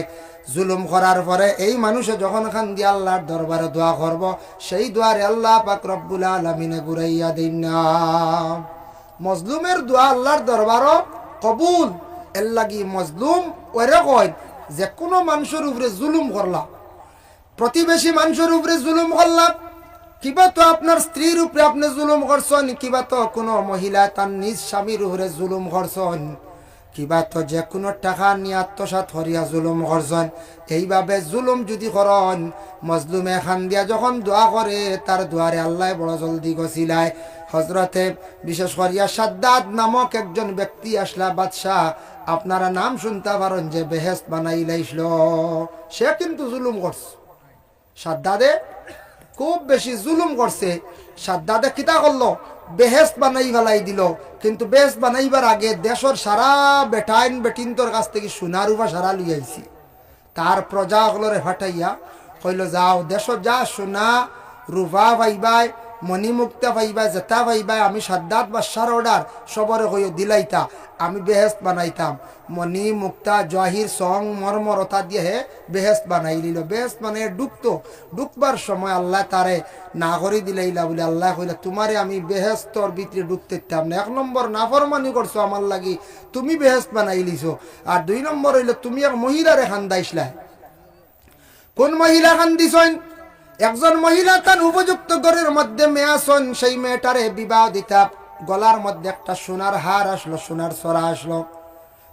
Speaker 1: জুলুম করার পরে এই মানুষে যখন খান দিয়ে আল্লাহর দরবারে দোয়া করব, সেই দোয়ারে আল্লাহ পাক রব্বুল আলামিনে ঘুরাইয়া দেন না। মজলুমের দোয়া আল্লাহর দরবারও কবুল। এর লাগি মজলুম ওরে কয় যে কোনো মানুষের উপরে জুলুম করলাম, প্রতিবেশী মানুষের উপরে জুলুম করলাম, কিবা তো আপনার স্ত্রীর উপরে আপনি জুলুম করছেন, কিবা তো কোনো মহিলা তার নিজ স্বামীর উপরে জুলুম করছেন, কিবা তো যে কোনো টাকা নিয়ে আত্মসাৎ করিয়া জুলুম করছেন। এইভাবে জুলুম যদি করেন, মজলুমে খান দিয়া যখন দোয়া করে তার দুয়ারে আল্লাহ বড় জলদি গছিলায়। হজরতে বিশেষ করিয়া সাদ্দাদ নামক একজন ব্যক্তি আসলা বাদশাহ, আপনারা নাম শুনতে পারেন যে বেহেস্ত বানাই লাইছিল। সে কিন্তু জুলুম করছে, সাদ্দাদে খুব বেশি জুলুম করছে। সাদ্দাদে কিতা করলো, বেহেস্ত বানাই ফেলাই দিল। কিন্তু বেহেস্ত বানাইবার আগে দেশের সারা বেটাইন বেটিনতর কাছ থেকে সোনার রূপা সারা লই আইছি। তার প্রজাগুলোরে ফাটাইয়া কইল, যাও দেশত যা সোনা রূপা পাইবাই, মণিমুক্তা পাইবাই, জেতা পাইবাই, আমি সাদ্দাত বাদশার অর্ডার সবরে কইও দিলাইতা, আমি বেহেস্ত বানাইতাম। মণি মুক্তা জহির সং মর্মরতা দিয়ে হে বেহেস্ত বানাই দিল। বেহেস্ত মানে ডুবতো, ডুববার সময় আল্লাহ তারে না করে দিলাইলা বলে আল্লাহ কইলা, তোমারে আমি বেহেস্তর ভিতরে ডুবতে দিতাম না। 1 নম্বর নাফরমানি করছো আমার লাগি, তুমি বেহেস্ত বানাই লিছো। আর 2 নম্বর হইল তুমি এক মহিলারে খান্দাইছিলা। কোন মহিলা খান্দিছেন? একজন মহিলা তার উপযুক্ত ঘরের মধ্যে মেয়ে আসন, সেই মেয়েটারে বিবাহ দিতা। গলার মধ্যে একটা সোনার হার আসলো, সোনার সরা আসলো।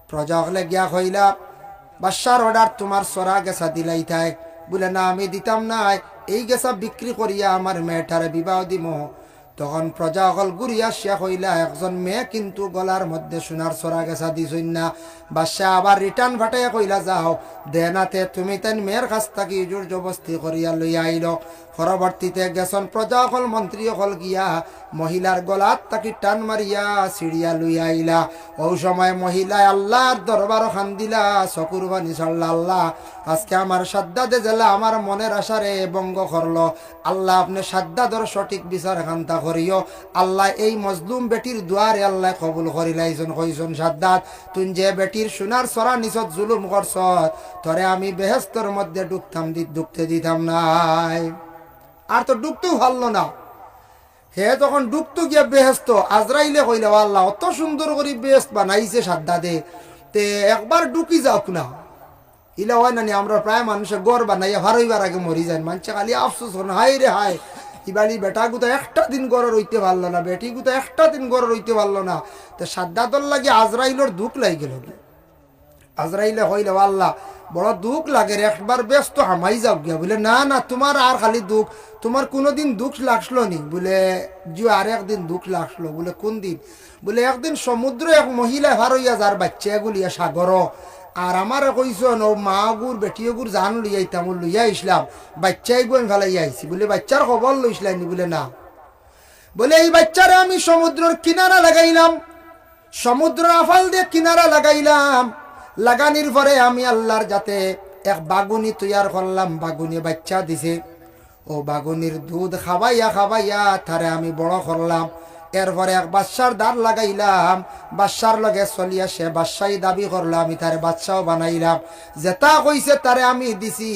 Speaker 1: প্রজা হলে গিয়া কইলা, বাদশার অর্ডার তোমার সরা গেছা দিলাইতাই। বলে না, আমি দিতাম না, এই গেছা বিক্রি করিয়া আমার মেয়েটারে বিবাহ দিব। তখন প্রজা হল ঘুরিয়া আসিয়া কইলা, একজন মেয়ে কিন্তু গলার মধ্যে সোনার সরা গেছা দিছই না। বাদশাহ আবার রিটার্ন ফাটাইয়া কইলা, যাও দেনাতে তুমি তেন মেয়ের কাছ থেকে জোর জবস্তি করিয়া লইয়া আইল। পরবর্তীতে গেছন প্রজা হল মন্ত্রী হল গিয়া মহিলার গলাত তাকে টান মারিয়া সিঁড়িয়া লইয়া আইলা। ও সময় মহিলায় আল্লাহর দরবার খান দিলা, চকুর বানি ছাড়লা, আল্লাহ আজকে আমার সাদ্দাদে জেলা আমার মনের আশারে ভঙ্গ করলো। আল্লাহ আপনি সাদ্দাদর সঠিক বিচার খান্তা করিও। আল্লাহ এই মজলুম বেটির দুয়ারে আল্লাহ কবুল করিলাইজন। কইজন, সাদ্দাদ তুই যে বেটির সোনার সরা নিচত জুলুম করছ, তরে আমি বেহেস্তর মধ্যে ডুবতে দিতাম নাই। আর তো ডুবতেও ভালো না। হে তখন ডুবতো গিয়া বেহেস্ত, আজরাইলে কইলে, আল্লাহ অত সুন্দর করে বেহেস্ত বানাইছে সাদ্দাদে, তে একবার ডুকি যাওক না। ইলা হয় নানি, আমরা প্রায় মানুষের গড় বানাইয়া ভারইবার আগে মরি যায়। মানুষে খালি আফসোস করেন, হাই রে হাই, ইবালি বেটা গুতো একটা দিন গড়ে রইতে পারলো না, বেটি গুতো একটা দিন গড়ে রইতে পারলো না। তো সাদ্দাদর লাগে আজরাইলের দুঃখ লাগ গেল। আজরাইলে হইলে, আল্লাহ বড় দুঃখ লাগে, একবার ব্যস্ত হামাই যাও গিয়া। বলে না না, তোমার আর খালি দুঃখ, তোমার কোনোদিন দুঃখ লাগলো নি? বলে জি, আর একদিন দুঃখ লাগলো। বলে কোন দিন? বলে একদিন সমুদ্র এক মহিলা ভার হইয়া যার বাচ্চা এগুলিয়া সাগর, আর আমার কইসন ও মা গুর বেটিও গুর জান লইয়াইতাম, লইয়া ইসলাম বাচ্চা এগুলো আমি ফেলাইয়া আইছি। বলে বাচ্চার খবর লইসলাইনি? বলে না। বলে এই বাচ্চারা আমি সমুদ্রের কিনারা লাগাইলাম, সমুদ্র আফাল দিয়ে কিনারা লাগাইলাম। লাগানির পরে আমি আল্লাহর যাতে এক বাগুনি তৈয়ার করলাম, বাগুনি বাচ্চা দিছে। ও বাগুনির দুধ খাবাইয়া খাবাইয়া তারে আমি বড় করলাম। এরপরে এক বাদশার দ্বার লাগাইলাম, বাদশার লগে চলিয়া সে বাদশাই দাবি করলাম, আমি তারে বাদশাও বানাইলাম। যেটা কইছে তারে আমি দিছি,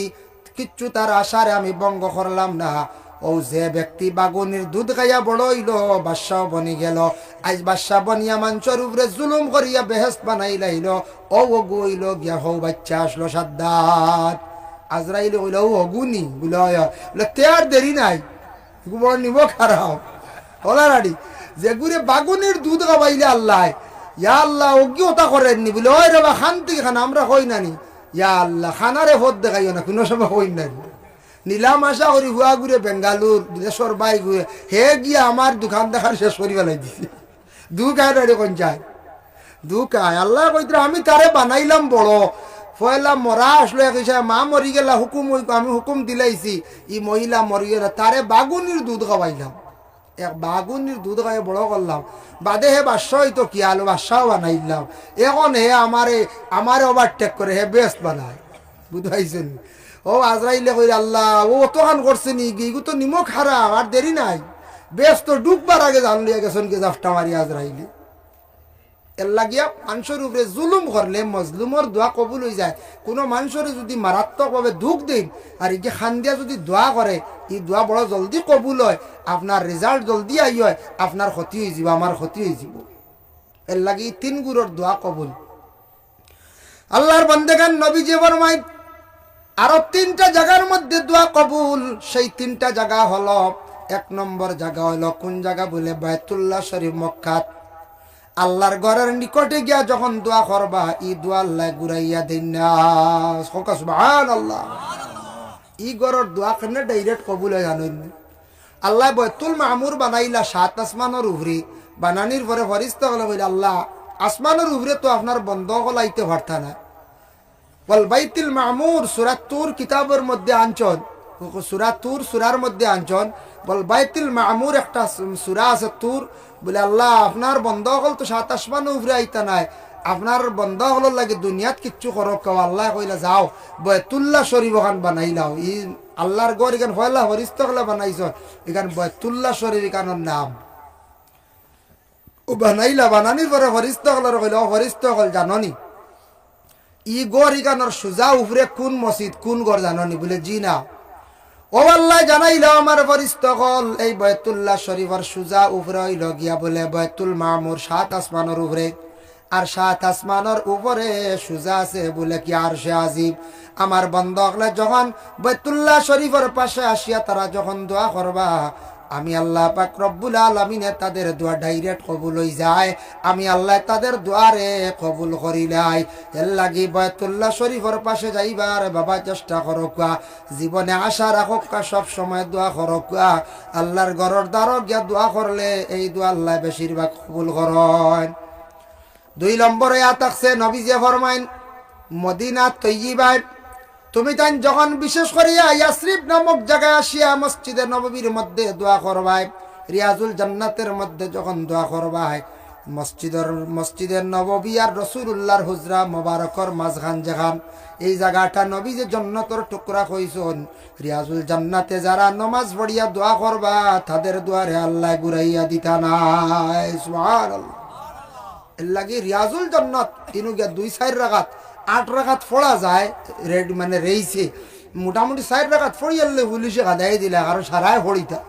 Speaker 1: কিচ্ছু তার আশারে আমি ভঙ্গ করলাম না। ও যে ব্যক্তি বাগুনির দুধ খাইয়া বড় হইল, বাদশাও বনি গেল। আজ বাদশা বনিয়া মানুষের উপরে জুলুম করিয়া বেহেস্ত বানাই লাইল। ও গইল গিয়া হৌ বাচ্চা আসলো সাদ্দাত। আজরাইল কইল, ও অগুনি? বলে তেয়ার দেরি নাই, বড় নিব খারাপ হলা রাডি। যে গুরে বাগুনির দুধ খাবাইলে আল্লাহ, ইয়া আল্লাহ অজ্ঞ ওটা করেননি। বলে ওই রে বা খান থেকে খানা, আমরা হই নানি। ইয়া আল্লাহ খানারে ভোট দেখাইও না, কোনো সময় হই নানি। নিলাম আশা করি হুয়া ঘুরে বেঙ্গালুর দেশর বাই ঘুরে হে গিয়া আমার দোকান দেখার শেষ করি ফেলাই দিছি। দুঃখ আয় রে কোন যায়, দুঃখ আয়। আল্লাহ কইতে আমি তারে বানাইলাম বড়, পয়লা মরা আসলো এক হিসাবে মা মরি গেলা হুকুম আমি হুকুম দিলাইছি ই মহিলা মরি গেল তারে বাগুনির দুধ খাওয়াইলাম এক বাগুনির দুধ খাইয়ে বড় করলাম বাদে হে বাদশাহ হইতো কি আলো বাদশাহ বানাইলাম এখন হে আমারে ওভারটেক করে হে বেস্ট বানায় বুঝাইছেন ও আজরাইলে কই আল্লাহ ও অতখান করছে নি গিগু তো নিমক হারাম আর দেরি নাই বেশ তো ডুববার আগে জানলিয়া গেছেন কে জাফটা মারি আজরাইলে এর লাগিয়া মানুষের উপরে জুলুম করলে মজলুমর দোয়া কবুল হয়ে যায় কোনো মানুষের যদি মারাত্মকভাবে দুঃখ দিন আর এই যে খান্দিয়া যদি দোয়া করে এই দোয়া বড় জলদি কবুল হয় আপনার রেজাল্ট জলদি আই হয় আপনার ক্ষতি হয়ে যাব আমার ক্ষতি হয়ে যাব এর লাগি তিন গুরুর দোয়া কবুল আল্লাহর বান্দেগান নবী যে ফরমায় আরো তিনটা জায়গার মধ্যে দোয়া কবুল সেই তিনটা জায়গা হলো এক নম্বর জায়গা হলো কোন জায়গা বলে বাইতুল্লাহ শরীফ মক্কাত আল্লাহর ঘরের নিকটে গিয়া যখন দোয়া করবা ই দোয়া আল্লাহ ঘুরাইয়া দেন না সুবহানাল্লাহ ই ঘরের দোয়া কেন ডাইরেক্ট কবুল হয় জানেন আল্লাহ বাইতুল মামুর বানাইলা 7 আসমানের উপরে বানানির পরে ফেরেশতা হলো বলে আল্লাহ আসমানের উপরে তো আপনার বন্ধ হলাইতে পারতা না ওয়াল বাইতুল মামুর সূরা তুর কিতাবের মধ্যে আনছন সূরা তুর সূরার মধ্যে আনছন বল বাইতুল মামুর একটা সূরা আছে তুর বলে আল্লাহ আপনার বন্ধ হল তো 7 আসমানের উপরে আইতা নাই আপনার বন্ধ হল লাগে দুনিয়াত কিচ্ছু করো কেউ আল্লাহ কইলা যাও বাইতুল্লাহ শরীফ ওখান বানাইলাও ই আল্লাহর ঘর এখান ফয়লা ফেরেশতা হলো বানাইছ এখান বাইতুল্লাহ শরীফ এখানের নাম ও বানাইলা বানানির পরে ফেরেশতা হলো কইলা ফেরেশতা হল জাননি ই গড় ইকানোর সুজা উপরে কোন মসজিদ কোন গড় জাননি বলে জি না ও আল্লাহ জানাইলো আমার ফেরেশতা হল এই বাইতুল্লাহ শরীফের সুজা উপরে হইল গিয়া বলে বাইতুল মামুর 7 আসমানের উপরে আর 7 আসমানের উপরে সুজা আছে বলে কি আরশে আজিম আমার বন্ধ হলে যখন বাইতুল্লাহ শরীফের পাশে আসিয়া তারা যখন দোয়া করবা আমি আল্লাহ পাক রব্বুল আলামিনে তাদের দোয়া ডাইরেক্ট কবুল হই যায় আমি আল্লাহ তাদের দোয়ারে কবুল করিলাই এর লাগি বাইতুল্লাহ শরীফের পাশে যাইবার বাবা চেষ্টা করোকা জীবনে আশা রাখোকা সব সময় দোয়া করোকা আল্লাহর ঘরের দ্বারও গিয়া দোয়া করলে এই দোয়া আল্লাহ বেশিরভাগ কবুল করেন 2 নম্বরে আতাকছে নবীজি ফরমাইন মদিনা তৈয়িবায় তুমি তাই যখন বিশেষ করিয়া ইয়াসরিব নামক জায়গায় আসিয়া মসজিদে নববীর মধ্যে দোয়া করবাই রিয়াজুল জান্নাতের মধ্যে যখন দোয়া করবাই মসজিদের নববী আর রাসূলুল্লাহর হুজরা মোবারকর মাঝখান যেখান এই জায়গাটা নবী যে জান্নাতের টুকরা কইছেন রিয়াজুল জান্নাতে যারা নামাজ পড়িয়া দোয়া করবা তাদের দুয়ারে আল্লাহ ঘুরাইয়া দিতা নাই সুবহানাল্লাহ এর লাগি রিয়াজুল জান্নাত তিনু গিয়া 2-4 রাকাত 8 রাকাত পড়া যায় রেড মানে রইছে মোটামুটি 4 রাকাত পড়িয়ালে পুলিশে গাদাই দিলা আর সারায় পড়িতা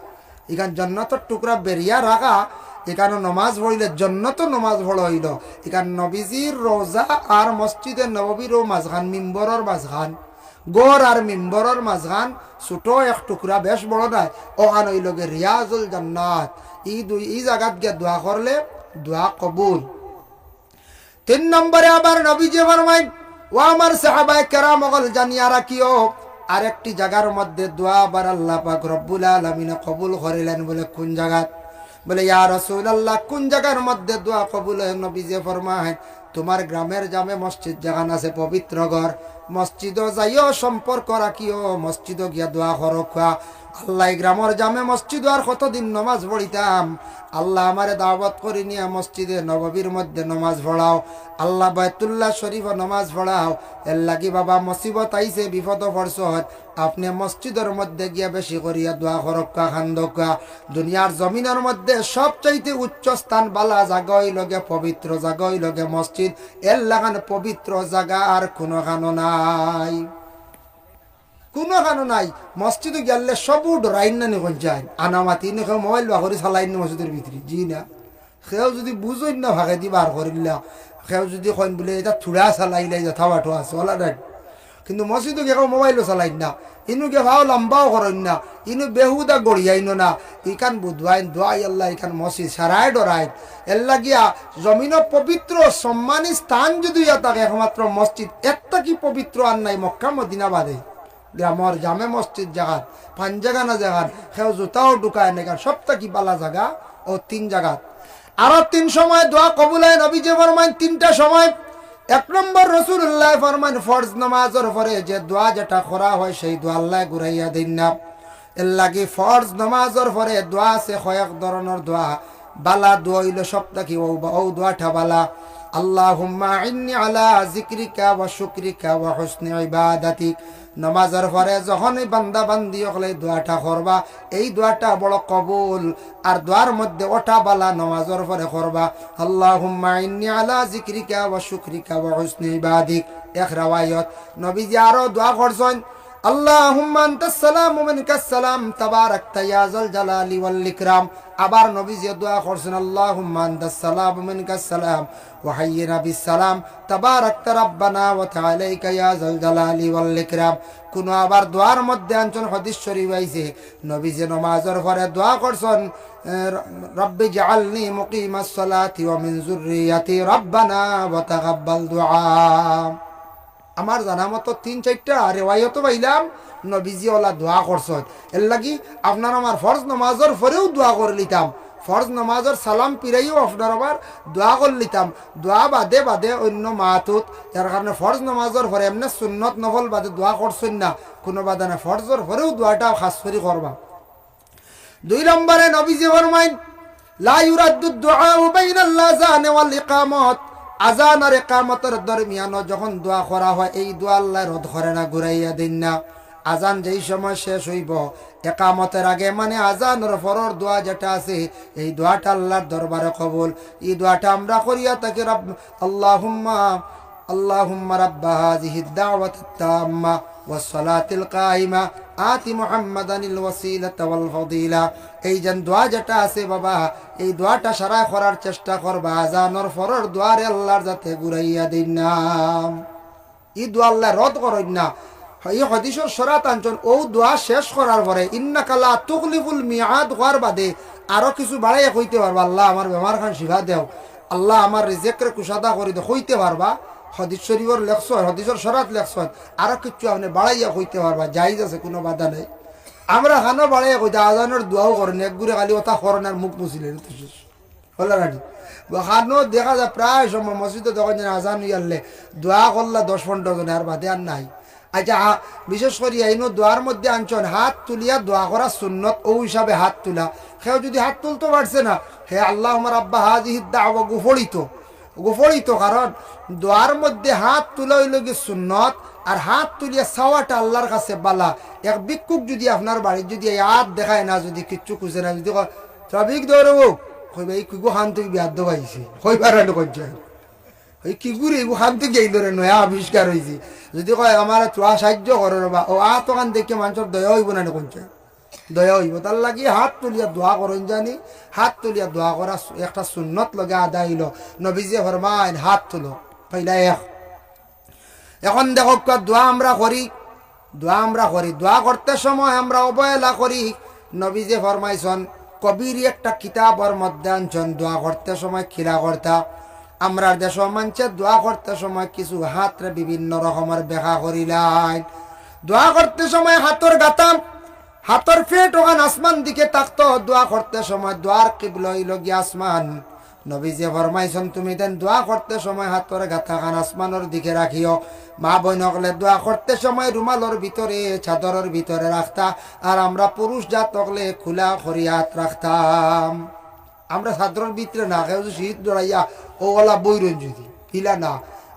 Speaker 1: এখান জান্নাতের টুকরা বেরিয়া রাখা এখানে নামাজ পড়িলে জান্নাত নামাজ পড়া হইল এখান নবীজির রওজা আর মসজিদে নববীর মাঝখান মিম্বরের মাঝখান গড় আর মিম্বরের মাঝখান ছোট এক টুকরা বেশ বড় নাই ওখান হইল গে রিয়াজুল জান্নাত এই জায়গাত গিয়ে দোয়া করলে দোয়া কবুল 3 নম্বরে আবার নবীজি ফরমাইন ও আমার সাহাবায়ে কেরাম ওগল জানিয়া রাখিও আরেকটি জায়গার মধ্যে দোয়া আবার আল্লাহ পাক রব্বুল আলামিন কবুল করিলেন বলে কোন জায়গা বলে ইয়া রাসূলুল্লাহ কোন জায়গার মধ্যে দোয়া কবুল হয় নবীজি ফরমায় তোমার গ্রামের জামে মসজিদ যেখানে আছে পবিত্র ঘর মসজিদও যাইও সম্পর্ক রাখিও মসজিদও গিয়া দোয়া করো আল্লাহ গ্রামের জামে মসজিদ আর কতদিন নামাজ পড়িতাম আল্লাহ আমারে দাওয়াত করে নিয়ে মসজিদে নববীর মধ্যে নামাজ পড়াও আল্লাহ বাইতুল্লাহ শরীফে নামাজ পড়াও এর লাগি বাবা মুসিবত আইছে বিপদ পড়ছ আপনি মসজিদের মধ্যে গিয়া বেশি করিয়া দোয়া করক্কা খান্দকা দুনিয়ার জমিনের মধ্যে সবচাইতে উচ্চ স্থান বালা জায়গা হইলগে পবিত্র জায়গা হইলগে মসজিদ এর লাগান পবিত্র জায়গা আর কোনো খানো নাই কোনো কারণ নাই মসজিদে গেলে সবু ডরাইন না নিখন যায় আনামাতি নিখে মোবাইল বাহরি চালাইন মসজিদের ভিতরে জি না সেও যদি বুঝইন না ভাগে দি বার করিলা সেও যদি কইন বলে এটা থুড়া চালাইলে যথা বাটো আছে ওলা নাই কিন্তু মসজিদে গিয়ে মোবাইলও চালাইন না ইনু গে ভাও লম্বাও করেন না ইনু বেহুদা গড়িয়াইন না ইখান বুধবাইন দোয়াই আল্লাহ ইখান মসজিদ সারাই ডরাইন এর লাগিয়া জমিন পবিত্র সম্মানী স্থান যদি থাকে একমাত্র মসজিদ একটা কি পবিত্র আর নাই মক্কা মদিনা বাদে গ্রামের জামে মসজিদ জায়গা 5 জায়গা না জায়গা সেও জোতাও ঢুকায় না সবটা কি বালা জায়গা ও 3 জায়গা আরো 3 সময় দোয়া কবুল হয় নবীজি ফরমায় 3টা সময় এক নম্বর রাসূলুল্লাহ ফরমান ফরজ নামাজের পরে যে দোয়া যেটা করা হয় সেই দোয়া আল্লাহ ঘুরাইয়া দিন না। এর লাগি ফরজ নামাজের পরে দোয়া আছে কয়েক ধরনের দোয়া। বালা দোয়া হইল সপ্তাহে ও দোয়াটা বালা, আল্লাহুম্মা ইন্নী আলা যিকরিকা ওয়া শুকরিকা ওয়া হুসনি ইবাদাতিক। নামাজের পরে যখনই বান্দা বান্দি হলে দোয়াটা করবা, এই দোয়াটা বড় কবুল। আর দোয়ার মধ্যে ওটা বালা নামাজের পরে করবা, আল্লাহুম্মা ইন্নী আলা যিকরিকা ওয়া শুকরিকা ওয়া হুসনি ইবাদিক। এক রাওয়ায়াত নবীজি আরো দোয়া করছেন, আল্লাহুম্মা আনতাস সালাম ওয়া মিনকাস সালাম তাবারাকতা ইয়া যাল জালালি ওয়াল ইকরাম। আবার নবীজি দোয়া করছেন, আল্লাহুম্মা আনতাস সালাম ওয়া মিনকাস সালাম ওয়া হাইয়িনা বিস সালাম তাবারাকতা রাব্বানা ওয়া তাআলাইকা ইয়া যাল জালালি ওয়াল ইকরাম। কোন আবার দোয়ার মধ্যে আনছেন হাদিস শরীফ আইছে নবীজি নামাজের পরে দোয়া করছেন, রব্বি জাআলনি মুকিমাস সালাতি ওয়া মিন যুররিয়াতি রাব্বানা ওয়া তাকাব্বাল দুআ। আমার জানা মতো 3-4টা রেওয়ায়ত পাইলাম নবীজি ওলা দোয়া করছেন। এর লাগি আপনার আমার ফরজ নামাজের পরেও দোয়া করে লিতাম, ফরজ নামাজের সালাম পিরাইও আপনার আবার দোয়া করে লিতাম। দোয়া বাদে বাদে অন্য মাহাতুত, এর কারণে ফরজ নামাজের পরে এমনি সুন্নত নফল বাদে দোয়া করছেন না, কোনো বাদে না, ফরজের পরেও দোয়াটা খাস করে করবা। 2 নম্বরে নবীজি ফরমাইন, লা ইউরাদ্দু দুআ বাইনাল আযান ওয়াল ইকামত। আজান আর ইকামতের দরমিয়ানও যখন দোয়া করা হয় এই দোয়া আল্লাহ রদ করে না, ঘুরাইয়া দিন না। আজান যেই সময় শেষ হইব, ইকামতের আগে মানে আজানের পরের দোয়া যেটা আছে এই দোয়াটা আল্লাহর দরবারে কবুল। এই দোয়াটা আমরা করিয়া থাকি, আল্লাহুম্মা রাব্বা হাযিহিদ দাওয়াতিত তাম্মা ওয়াস সালাতিল কাইমা আতি মুহাম্মাদানিল ওয়াসিলাতা ওয়াল ফাদিলা। এই যে দোয়া যেটা আছে বাবা, এই দোয়াটা সারা করার চেষ্টা করবা। আজানের পরের দোয়ারে আল্লাহর যাতে ঘুরাইয়া দিন না, এই দোয়া আল্লাহ রদ করেন না। এই হাদিসের সরাত আনছেন ও দোয়া শেষ করার পরে ইন্নাকা লা তুখলিফুল মিআদ হওয়ার বাদে আরো কিছু বাড়াইয়া কইতে পারবা, আল্লাহ আমার বেমার খান শিফা দেও, আল্লাহ আমার রিজেকরে কুশাদা করে দে, কইতে পারবা। হাদিস শরীফের লেখছেন, হাদিসের সরাত লেখছেন, আরো কিছু আপনি বাড়াইয়া কইতে পারবা, জায়েজ আছে, কোনো বাধা নেই। আমরা খানো বাড়াইয়া কইতে আজানের দোয়াও করেন, এক গুড়ে খালি ওটা করেন আর মুখ মুছিলেন হল রানি। খানো দেখা যায় প্রায় সময় মসজিদে যখন আজান ইয়ারলে দোয়া করলা 10-15 জনে, আর বাদে আর নাই। আচ্ছা, বিশেষ করে এইনো দোয়ার মধ্যে আনছেন হাত তুলিয়া দোয়া করা সুন্নত, ও হিসাবে হাত তুলা। সেও যদি হাত তুলতে পারছে না, হে আল্লাহ আমার আব্বা হাজিহিদ দাওয়া গুফড়িত, কারণ দোয়ার মধ্যে হাত তুলা হইল কি সুন্নত, আর হাত তুলিয়া চাওয়াটা আল্লাহর কাছে বালা। এক ভিক্ষুক যদি আপনার বাড়ির যদি এই হাত দেখায় না, যদি কিচ্ছু খুঁজে না, যদি ট্রাফিক দৌড়ব কইবা এই কুকু খান থেকে বিয়াদ পাইছি, কইবার কইছে ওই কি গুড়ি এগু খান থেকে এই ধরে নয়া আবিষ্কার হয়েছে। যদি কয় আমার তোয়া সাহায্য করো বা ও তোকান দেখে মানুষের দয়া হইব না, কোনছে দয়া হইব। তার লাগি হাত তুলিয়া দোয়া করেন জানি, হাত তুলিয়া দোয়া করা একটা সুন্নত লগে আদা হইল। নবীজি ফরমাইন হাত তুলো পয়লা এক। এখন দেখো দোয়া আমরা করি, দোয়া করতে সময় আমরা অবহেলা করি। নবীজি ফরমাইছন কবির একটা কিতাবের মধ্যে আনছেন দোয়া করতে সময় খিলা করতা। আমরা দেশ মানছে দোয়া করতে সময় কিছু হাতরে বিভিন্ন রকমের বেখা করিলাই। দোয়া করতে সময় হাতর গাতাম, হাতর ফেট ওখান আসমান দিকে থাকতো। দোয়া করতে সময় দোয়ার কিবলা হইল গিয়ে আসমান। নবীজি ফরমাইছেন তুমি দেন দোয়া করতে সময় হাতর গাথা খান আসমানের দিকে রাখিও। মা বোন হকলে দোয়া করতে সময় রুমালের ভিতরে চাদরের ভিতরে রাখতা, আর আমরা পুরুষ জাত হকলে খোলা করি হাত রাখতাম। আমরা চাদরের ভিতরে না কেউ শীত দৌড়াইয়া ওলা বইরন যদি কিলা না,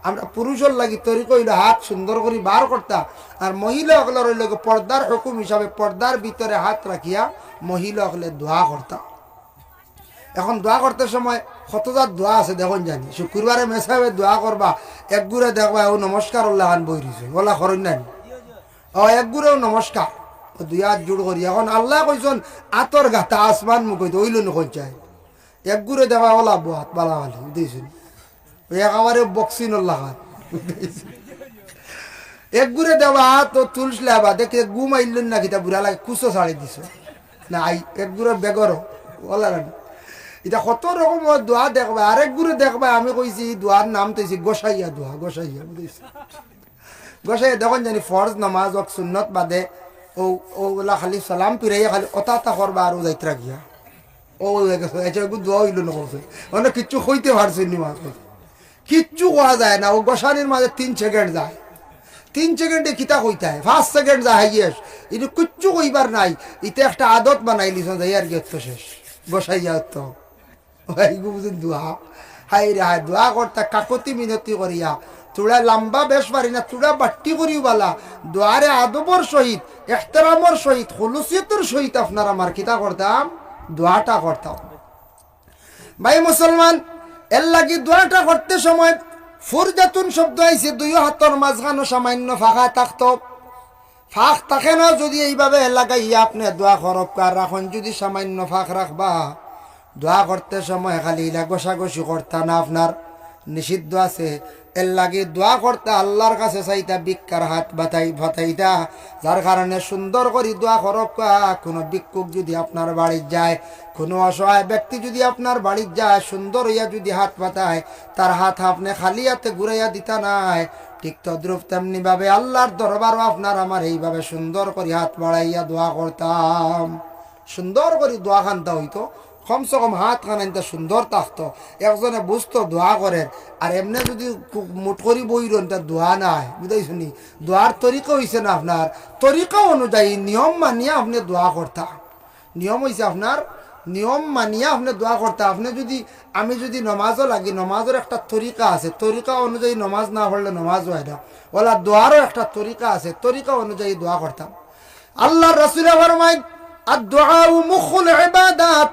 Speaker 1: আমরা পুরুষের লাগি তৈরি করিলে হাত সুন্দর করে বার করতাম। আর মহিলা হকলে রইল পর্দার হুকুম হিসাবে পর্দার ভিতরে হাত রাখিয়া মহিলা হকলে দোয়া করতাম। এখন দোয়া করতে সময় কতজাত দোয়া আছে দেখুন জানি। শুক্রবারে মেসাবে দোয়া করবা, এক গুড়ে দেখবা ও নমস্কার ওল্লাহান বই রয়েছে ওলা করেন না, ও এক গুড়েও নমস্কার 2 হাত জোড় করি। এখন আল্লাহ কইছেন আতর গাথা আসমান মুখ ওইল নকল চাই, এক গুড়ে দেবা ওলা হাত বালা বালি বুঝতেছেন, একেবারে বক্সিন ওল্লাহান এক গুড়ে দেবা তো তুলসলে বা দেখে গুম আইলেন না কিতা বুড়া লাগে কুচো ছাড়ি দিছ না, এক গুড়ের বেগরও ওলা রানি। এটা কত রকমের দোয়া দেখবা, আরেক গুরু দেখবা আমি কইছি দোয়ার নাম তৈছি গোসাইয়া দোয়া, গোসাইয়া বুঝেছি। গোসাইয়া দেখুন জানি ফরজ নামাজ হোক সুন্নত বাদে ওগুলা খালি সালাম পিরাইয়া খালি অতা করবা আর যাইতে রাখিয়া ও দোয়া হইল নকছে মানে কিচ্ছু হইতে পারছেন নি মাছ। কিচ্ছু কোয়া যায় না, ও গোসানির মাঝে 3 সেকেন্ড যায়, 3 সেকেন্ডে কিতা কইতে হয়, 5 সেকেন্ড যায় হাইয়েস, এটা কিচ্ছু কইবার নাই। ইতে একটা আদত বানাই লিছ যাই আর গেত শেষ গোসাইয়া তো বুঝুন দোয়া হাই রে হাই দোয়া করতা কাকতি মিনতি করিয়া তুড়া লম্বা বেশ পারি না, তুড়া বাট্টি করিও বালা দোয়ারে আদবর সহিত এহতেরামর সহিত খুলুসিয়তের সহিত আপনার আমার কিতা করতাম, দোয়াটা করতাম। ভাই মুসলমান, এর লাগি দোয়াটা করতে সময় ফুরজাতুন শব্দ আইছে, 2 হাতের মাঝখানে সামান্য ফাঁকা থাকতো, ফাঁক থাকে না যদি এইভাবে লাগাইয়া আপনি দোয়া করব আর রাখুন, যদি সামান্য ফাঁক রাখবা দোয়া করতে সময় খালি গোসাগসি করতা না, আপনার নিষিদ্ধ আছে। এর লাগে দোয়া করতে আল্লাহর কাছে চাইতা ভিক্ষার হাত বাতাইতা, যার কারণে সুন্দর করে দোয়া করব। কোনো ভিক্ষুক যদি আপনার বাড়ির যায়, কোনো অসহায় ব্যক্তি যদি আপনার বাড়ির যায়, সুন্দর হইয়া যদি হাত পাতায়, তার হাত আপনি খালি হাতে ঘুরাইয়া দিতা নাই। ঠিক তদ্রুপ তেমনি ভাবে আল্লাহর দরবারও আপনার আমার এইভাবে সুন্দর করে হাত বাড়াইয়া দোয়া করতাম, সুন্দর করে দোয়া খানতা হইতো, কমসে কম হাত খানাইতে সুন্দর থাকতো, একজনে বুঝতো দোয়া করে। আর এমনি যদি মুঠ করি বইরন তা দোয়া নাই, বুঝাইছো নি? দোয়ার তরিকা হয়েছে না আপনার তরিকা অনুযায়ী নিয়ম মানিয়া আপনি দোয়া করতা, নিয়ম হয়েছে আপনার নিয়ম মানিয়া আপনি দোয়া করতা। আপনি যদি আমি যদি নমাজও লাগি, নমাজের একটা তরিকা আছে, তরিকা অনুযায়ী নমাজ না পড়লে নমাজ হয় না, ওলা দোয়ারও একটা তরিকা আছে, তরিকা অনুযায়ী দোয়া করতাম। আল্লাহ রাসূলে ফরমায় আদ-দুআউ মুখুল ইবাদাত,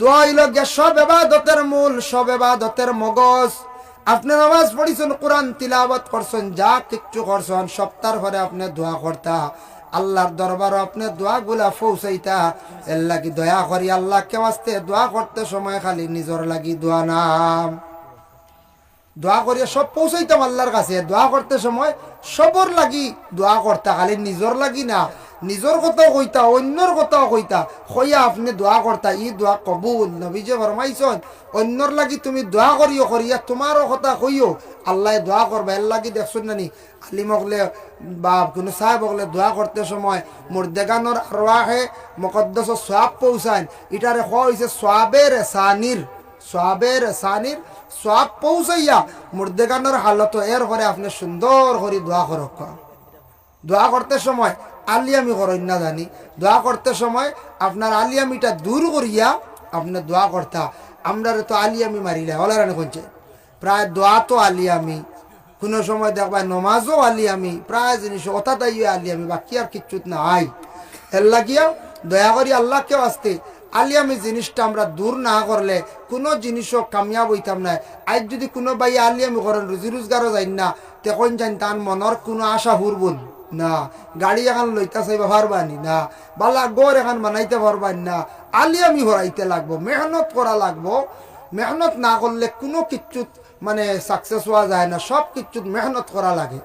Speaker 1: দোয়া হইল সব ইবাদতের মূল, সব ইবাদতের মগজ। আপনি নামাজ পড়িছেন, কোরআন তিলাওয়াত করছেন, যা কিচ্ছু করছেন, সপ্তাহ পরে আপনি দোয়া করতা, আল্লাহর দরবারও আপনি দোয়াগুলা পৌঁছাইতা। এর লাগি দয়া করি আল্লাহকে ওয়াস্তে দোয়া করতে সময় খালি নিজর লাগি দোয়া নাম দোয়া করিয়া সব পৌঁছাইতাম আল্লাহর কাছে। দোয়া করতে সময় সবর লাগি দোয়া করতা, খালি নিজর লাগি না, নিজর কথাও কইতা, অন্যর কথাও কইতা, কইয়া আপনি দোয়া করতা। ই দোয়া কবুল। নবীজি ফরমাইছেন অন্যর লাগি তুমি দোয়া করিও, করিয়া তোমারও কথা কইও, আল্লাহ দোয়া করবা। এর লাগি দেখছেন নানি আলিম হকলে বা কোনো সাহেব হকলে দোয়া করতে সময় মুর্দেগানোর আরওয়াহে মুকদ্দাস সওয়াব পৌঁছায়, এটারে কওয়া হইছে সওয়াবের সানির, সওয়াবের সানির সওয়াব পৌঁছাইয়া মুর্দেগানোর হালত। এরপরে আপনি সুন্দর করে দোয়া করক। দোয়া করতে সময় আলিয়ামি করেন না জানি, দোয়া করতে সময় আপনার আলিয়ামিটা দূর করিয়া আপনি দোয়া করতা। আমরা তো আলিয়ামি মারিলে হলারানি করছে, প্রায় দোয়া তো আলিয়ামি, কোনো সময় দেখবা নমাজও আলিয়ামি, প্রায় জিনিস ওটা তাই আলিয়ামি, বাকি আর কিচ্ছুত না আই। এর লাগিয়া দয়া করি আল্লাহকে আসতে আলিয়ামি জিনিসটা আমরা দূর না করলে কোনো জিনিসও কামিয়াব হইতাম না। আজ যদি কোনো ভাই আলিয়ামি করেন, রুজি রোজগারও যাই না, তখন জান তার মনের কোনো আশা হুরবুন না, গাড়ি এখন লইতে চাইবা পারবানি না, বালা গড় এখন বানাইতে পারবানি না, আলিয়ামি হরাইতে লাগবো, মেহনত করা লাগবো। মেহনত না করলে কোনো কিচ্ছুত মানে সাকসেস হওয়া যায় না, সব কিচ্ছুত মেহনত করা লাগে।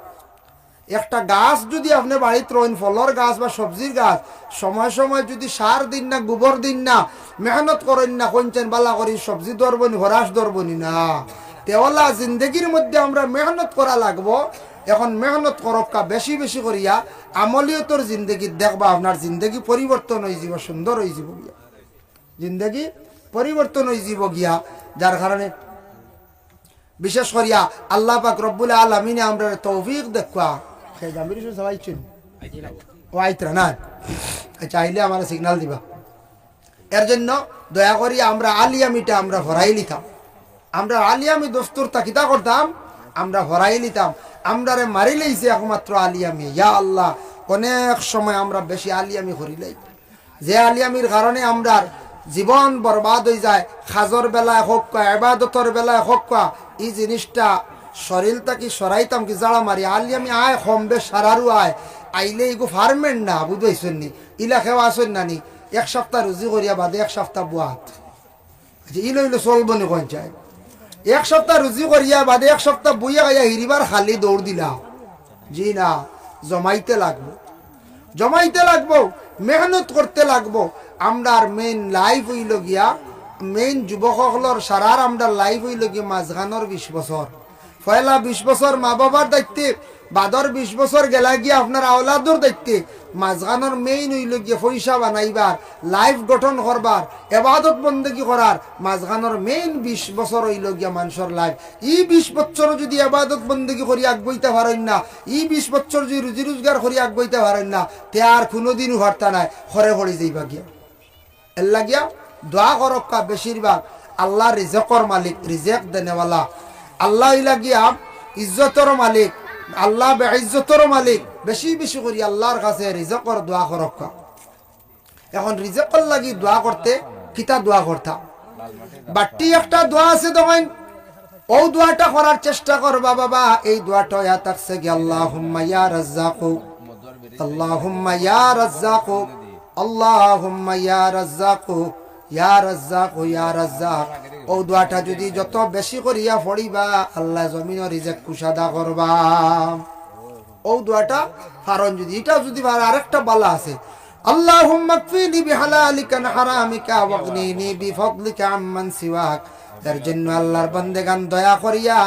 Speaker 1: একটা গাছ যদি আপনি বাড়িতে রইন, ফলর গাছ বা সবজির গাছ, সময় সময় যদি সার দিন না, গোবর দিন না, মেহনত করেন না, কইছেন বালা করি সবজি ধরবনি, হরাস ধরবনি না, তেওলা জিন্দগির মধ্যে আমরা মেহনত করা লাগবো। এখন মেহনত করকা বেশি বেশি করিয়া আমলিয়তর জিন্দগি দেখবা আপনার জিন্দগি পরিবর্তন হয়ে যাব, সুন্দর হয়ে যাব গিয়া, জিন্দগি পরিবর্তন হয়ে যাব গিয়া। যার কারণে বিশেষ করিয়া আল্লাহ পাক রব্বুল আলামিন আমরা তৌফিক দেখা চাইলে আমার সিগনাল দিবা। এর জন্য দয়া করি আমরা আলিয়ামিটা আমরা ভরাই নিতাম, আমরা আলিয়ামি দস্তুর তাকিতা করতাম, আমরা ভরাই নিতাম। আমরা মারি লইছে একমাত্র আলিয়ামি। ইয়া আল্লাহ, অনেক সময় আমরা বেশি আলিয়ামি করি লাই, যে আলিয়ামির কারণে আমরা জীবন বরবাদ হয়ে যায়। খাজর বেলায় হোক, ইবাদতর বেলায় হোক, এই জিনিসটা শরীরটা কি সরাইতাম কি জাড়া মারি আলিয়ামি আয় কম বেশ সারারু আয় আইলে এগো ফার্মেন্ট না, বুঝবাইছেন নি? ইলা খেওয়া আসেন নানি, 1 সপ্তাহ রুজি করিয়া বাদে 1 সপ্তাহ বুয়াত ইলো ইলো চলবো নি কোন চাই। 1 সপ্তাহ রুজি করিয়া বাদে 1 সপ্তাহ বইয়া গাইয়া হিরিবার খালি দৌড় দিলা, জি না, জমাইতে লাগবো, জমাইতে লাগবো, মেহনত করতে লাগবো। আমরার মেইন লাইফ হইল গিয়া, মেইন যুবকসকলর সারার আমরা লাইফ হইল গিয়া মাঝখানোর 20 বছর। পয়লা 20 বছর মা বাবার দায়িত্বে বাদর 20 বছর গেলা গিয়া আপনার আওলাদর দেখতে মাঝখানোর মেইন হইল গিয়ে পয়সা বানাইবার, লাইফ গঠন করবার, এবাদত বন্দেগি করার মাঝখানোর মেইন 20 বছর হইল গিয়া মানুষের লাইফ। 20 বছর যদি এবাদত বন্দেগি করি আগ-বইতে পারেন না, 20 বছর যদি রুজি রোজগার করি আগ-বইতে পারেন না, তে আর কোনোদিনও হারতা নাই, হরে পড়ে যাইবা গিয়া। এর লাগিয়া দোয়া করক্কা বেশিরভাগ আল্লাহ রিজেকর মালিক, রিজেক দেনেওয়ালা আল্লাহ লাগিয়া ইজ্জতর মালিক, আল্লাহ ইজ্জতর মালিক। বেশি বেশি করি আল্লাহর কাছে রিজেকর দোয়া করক্কা। এখন রিজেকর লাগি দোয়া করতে কিতা দোয়া করতা, বাট্টি একটা দোয়া আছে তখন ও দোয়াটা করার চেষ্টা করবা বাবা। এই দোয়াটা ইয়া থাকছে কি আল্লাহুম্মা ইয়া রাজ্জাকু, আল্লাহুম্মা ইয়া রাজ্জাকু, আল্লাহুম্মা ইয়া রাজ্জাকু, ইয়া রাজ্জাকু ইয়া রাজ্জাক। ও দোয়াটা যদি যত বেশি করিয়া পড়িবা আল্লাহ জমিনের রিজেক কুশাদা করবা। ও দোয়াটা কারণ যদি এটা যদি আরেকটা বালা আছে, আল্লাহুম্মা কফিনি বিহালালিকা আন হারামিকা ওয়াগনিনি বিফদলিকা আম্মান সিওয়াক। এর জন্য আল্লাহর বান্দেগান দয়া করিয়া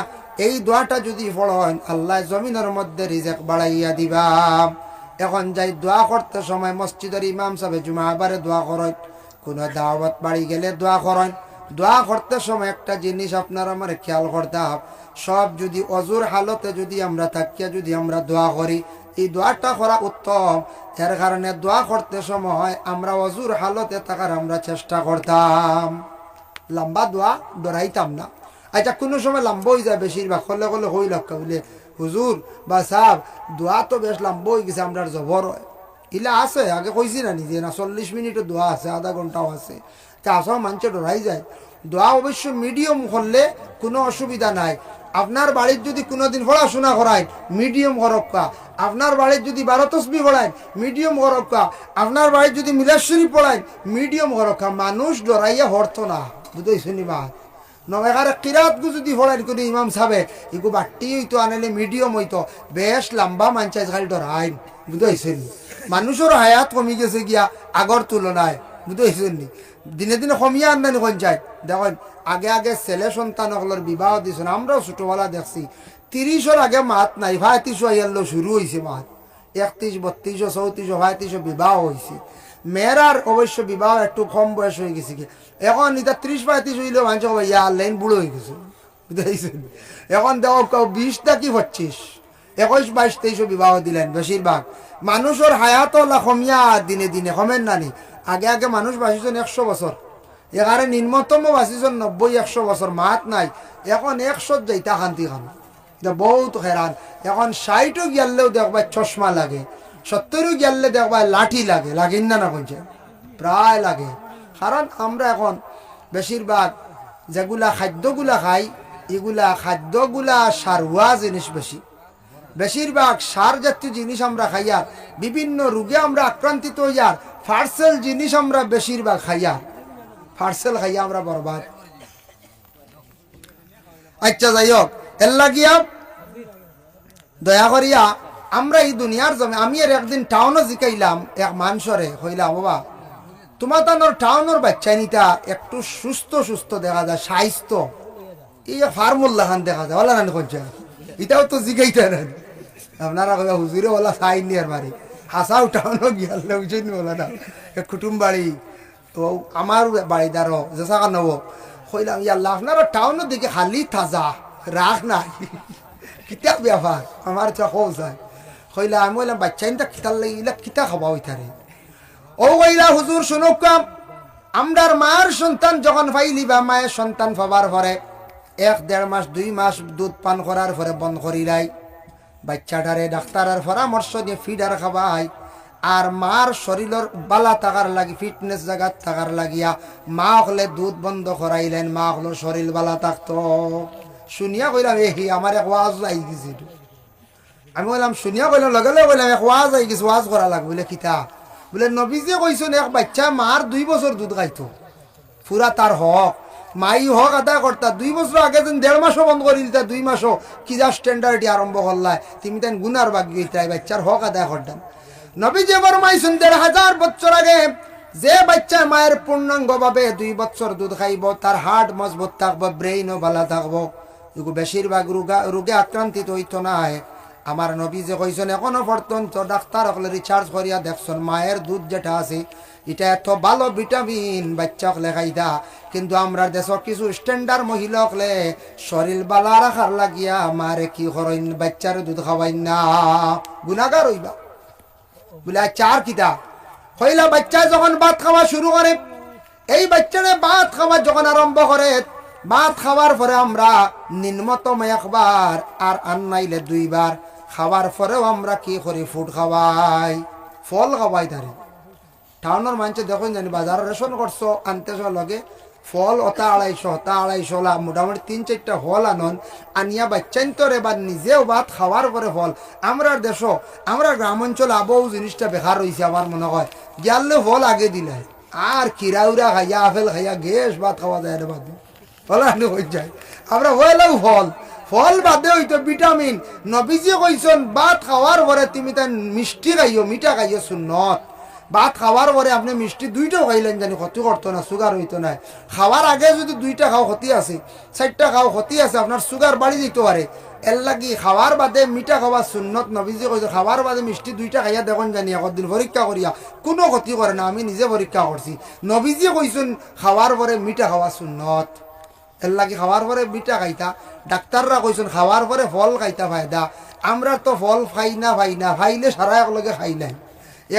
Speaker 1: এই দোয়াটা যদি পড়েন আল্লাহ জমিনের মধ্যে রিজেক বাড়াইয়া দিবা। এখন যাই দোয়া করতে সময় মসজিদের ইমাম সাহেব জুমাবারে দোয়া করেন, কোন দাওয়াত বাড়ি গেলে দোয়া করেন। দোয়া করতে সময় একটা জিনিস আপনার আমার খেয়াল করতে হবে, সব যদি অজুর হালতে যদি আমরা থাকিয়া যদি আমরা দোয়া করি, এই দোয়াটা করা উত্তম। এর কারণে দোয়া করতে সময় আমরা অজুর হালতে থাকার আমরা চেষ্টা করতাম, লম্বা দোয়া ডরাইতাম না। আচ্ছা কোনো সময় লম্বা হয়ে যায়, বেশিরভাগ হলে হলে হই লক্ষ্য বলে হুজুর বা সাহ দোয়া তো বেশ লম্বা হয়ে গেছে, আমরা জবর হয় ইলা আছে। আগে কইছি না নিজে না 40 মিনিটও দোয়া আছে, আধা ঘন্টাও আছে, তা আসলে মানুষের ডরাই যায়। দোয়া অবশ্য মিডিয়াম করলে কোনো অসুবিধা নাই। আপনার বাড়ির যদি কোনোদিন পড়াশোনা করায় মিডিয়াম হরক্কা, আপনার বাড়ির যদি 12 তসবিহ পড়ায় মিডিয়াম হরক্কা, আপনার বাড়ির যদি মিলাদ শরীফ পড়ায় মিডিয়াম হরক্কা। মানুষ ডরাইয়া হরতো না, বুঝতেই শুনিবা নবেকারে কিরাত গু যদি পড়ায় কোনো ইমাম সাহেব এগু বাট্টি হইতো আনলে মিডিয়াম হইতো, বেশ লম্বা মানচাই খালি ডরাই, বুঝতেছেন। মানুষের হায়াত কমি গেছে গিয়া আগর তুলনায়, বুঝতেছেন নি দিনে দিনে কমিয়া আনদানি কোন চাই। দেখেন আগে আগে ছেলে সন্তান হলের বিবাহ দিয়েছেন, আমরাও ছোটবেলা দেখছি 30-এর আগে মাত নাই, 35 আইয়ালো শুরু হয়েছে মাত, 31, 32, 34, 35 বিবাহ হয়েছে। মেয়েরার অবশ্য বিবাহ একটু কম বয়স হয়ে গেছে কি, এখন এটা 30-35 হইলেও মানুষ ইয়া লাইন বুড়ো হয়ে গেছে, বুঝতেছেন। এখন দেখো 20 টা কি 25, 21, 22, 23 বিবাহ দিলেন বেশিরভাগ। মানুষের হায়াত কমিয়া দিনে দিনে কমেন নানি। আগে আগে মানুষ বাঁচিছেন 100 বছর, এখানে নিম্নতম বাঁচিছেন 90-100 বছর, মাত নাই। এখন 100 যাইতা শান্তি খান, এটা বহুত হেরান। এখন 60ও গিয়ালেও দেখবা চশমা লাগে, 70ও গিয়ালে দেখবা লাঠি লাগে, লাগেন না না কইছে প্রায় লাগে। কারণ আমরা এখন বেশিরভাগ যেগুলা খাদ্যগুলা খাই এগুলা খাদ্যগুলা সারুয়া জিনিস বেশি, বেশিরভাগ সার জাতীয় জিনিস আমরা খাইয়ার, বিভিন্ন রোগে আমরা আক্রান্তিত হইয়ার, পার্সেল জিনিস আমরা বেশিরভাগ খাইয়ার, পার্সেল খাইয়া আমরা বরবাদ। আচ্ছা যাই হোক, এর লাগিয়া দয়া করিয়া আমরা এই দুনিয়ার জমে, আমি এর একদিন টাউনও জিকাইলাম এক মানুষরে, হইলাম বাবা তোমার তানোর টাউনের বাচ্চা নিতা একটু সুস্থ সুস্থ দেখা যায়, স্বাস্থ্য এই ফার্মুল্লা খান দেখা যায়, ওলা নানি কোন এটাও তো জিগাইতে না আপনারা হুজুরে ওলা চাই নি আর বাড়ি হাসাও টাউনও গিয়াল ওলা না কুটুম বাড়ি তো আমার বাড়িদারও যেসা কানব কইলাম ইয়াল্লা আপনারা টাউনের দিকে খালি তাজা রাখ নাই কিতাব ব্যাপার আমার চকও যায়। কইলা আমি বললাম বাচ্চা ইনটা কিতার লাগে ইলা কিতা খাবা ওইথারে। ও কইলা হুজুর শুনুক, আমরার মায়ের সন্তান যখন পাইলি বা মায়ের সন্তান পাবার পরে 1-1.5 মাস 2 মাস দুধ পান করার পরে বন্ধ করিলাই, বাচ্চাটারে ডাক্তারের পরামর্শ দিয়ে ফিডার খাবাই। আর মার শরীরের বালা থাকার লাগি, ফিটনেস জায়গা থাকার লাগিয়া মা হলে দুধ বন্ধ করাইলেন, মা হলো শরীর বালা থাকতো। শুনিয়া কইলাম এ আমার এক ওয়াজ আই গেছে, আমি বললাম শুনিয়া কইলাম লগে লগে বললাম এক ওয়াজ আই গেছে, ওয়াজ করা লাগবে বলে কিতা বলে নবীজি কইছেন এক বাচ্চা মার 2 বছর দুধ খাইতো, পুরা তার হক মাই হক আদায় করতা। 2 বছর আগে যেন 1.5 মাসও বন্ধ করে দিতা, 2 মাসও কি যা স্ট্যান্ডার্ডই আরম্ভ করলাই, তুমি তাই গুনার বাকি হইতাই বাচ্চার হক আদায় করতাম। নবীজি ফরমাইছেন 1500 বছর আগে যে বাচ্চা মায়ের পূর্ণাঙ্গ ভাবে 2 বছর দুধ খাইব তার হার্ট মজবুত থাকবো, ব্রেইনও ভালো থাকবো, বেশিরভাগ রোগে আক্রান্তিত হইতো না। আমার নবী যে কইছেন এখনো পর্যন্ত ডাক্তার হলে রিচার্জ করিয়া দেখছেন মায়ের দুধ যেটা আছে এটা এত ভালো ভিটামিন বাচ্চা হলে খাইতা, কিন্তু আমরা দেশ কিছু স্ট্যান্ডার্ড মহিলা হলে শরীর বালা রাখার লাগিয়া মারে কি করেন বাচ্চার দুধ খাওয়াইন না, গুনাগার হইবা বলে চার কিতা হইলা। বাচ্চা যখন ভাত খাওয়া শুরু করে, এই বাচ্চারে ভাত খাওয়া যখন আরম্ভ করে, ভাত খাওয়ার পরে আমরা নিম্নতম একবার আর আন্নাইলে দুইবার খাওয়ার পরেও আমরা কি করি ফুড খাওয়াই, ফল খাওয়াই। তারে টাউনের মানুষ দেখুন জানি বাজার রেশন করছো আনতে লগে ফল অতা 250 মোটামুটি 3-4টা ফল আনন আনিয়া বাচ্চাইন তো এবার নিজেও ভাত খাওয়ার পরে ফল। আমরা দেশ আমরা গ্রাম অঞ্চল আবহাও জিনিসটা বেকার রয়েছে আমার মনে হয়, গিয়ালে ফল আগে দিলে আর কিরাউরা খাইয়া আপেল খাইয়া গ্যাস ভাত খাওয়া যায় না, বাদ ফলানি হয়ে যায়। আমরা হইলেও ফল ফল বাদে হইতো ভিটামিন। নবীজি কইছেন ভাত খাওয়ার পরে তুমি তাই মিষ্টি খাইও, মিঠা খাইও সুন্নত। ভাত খাওয়ার পরে আপনি মিষ্টি 2টা খাইলেন জানি ক্ষতি করতো না, সুগার হইতো না। খাওয়ার আগে যদি 2টা খাও ক্ষতি আছে, 4টা খাও ক্ষতি আছে, আপনার সুগার বাড়ি দিতে পারে। এর লাগি খাওয়ার বাদে মিঠা খাওয়া সুন্নত। নবীজি কইছে খাওয়ার বাদে মিষ্টি 2টা খাইয়া দেখুন জানি একদিন পরীক্ষা করিয়া কোনো ক্ষতি করে না। আমি নিজে পরীক্ষা করছি, নবীজি কইছেন খাওয়ার পরে মিঠা খাওয়া সুন্নত। এর লাগি খাওয়ার পরে মিঠা খাইতা। ডাক্তাররা কইছেন খাওয়ার পরে ফল খাইতা ফায়দা। আমরা তো ফল খাই না ফাইলে সারা একলগে খাইলাই।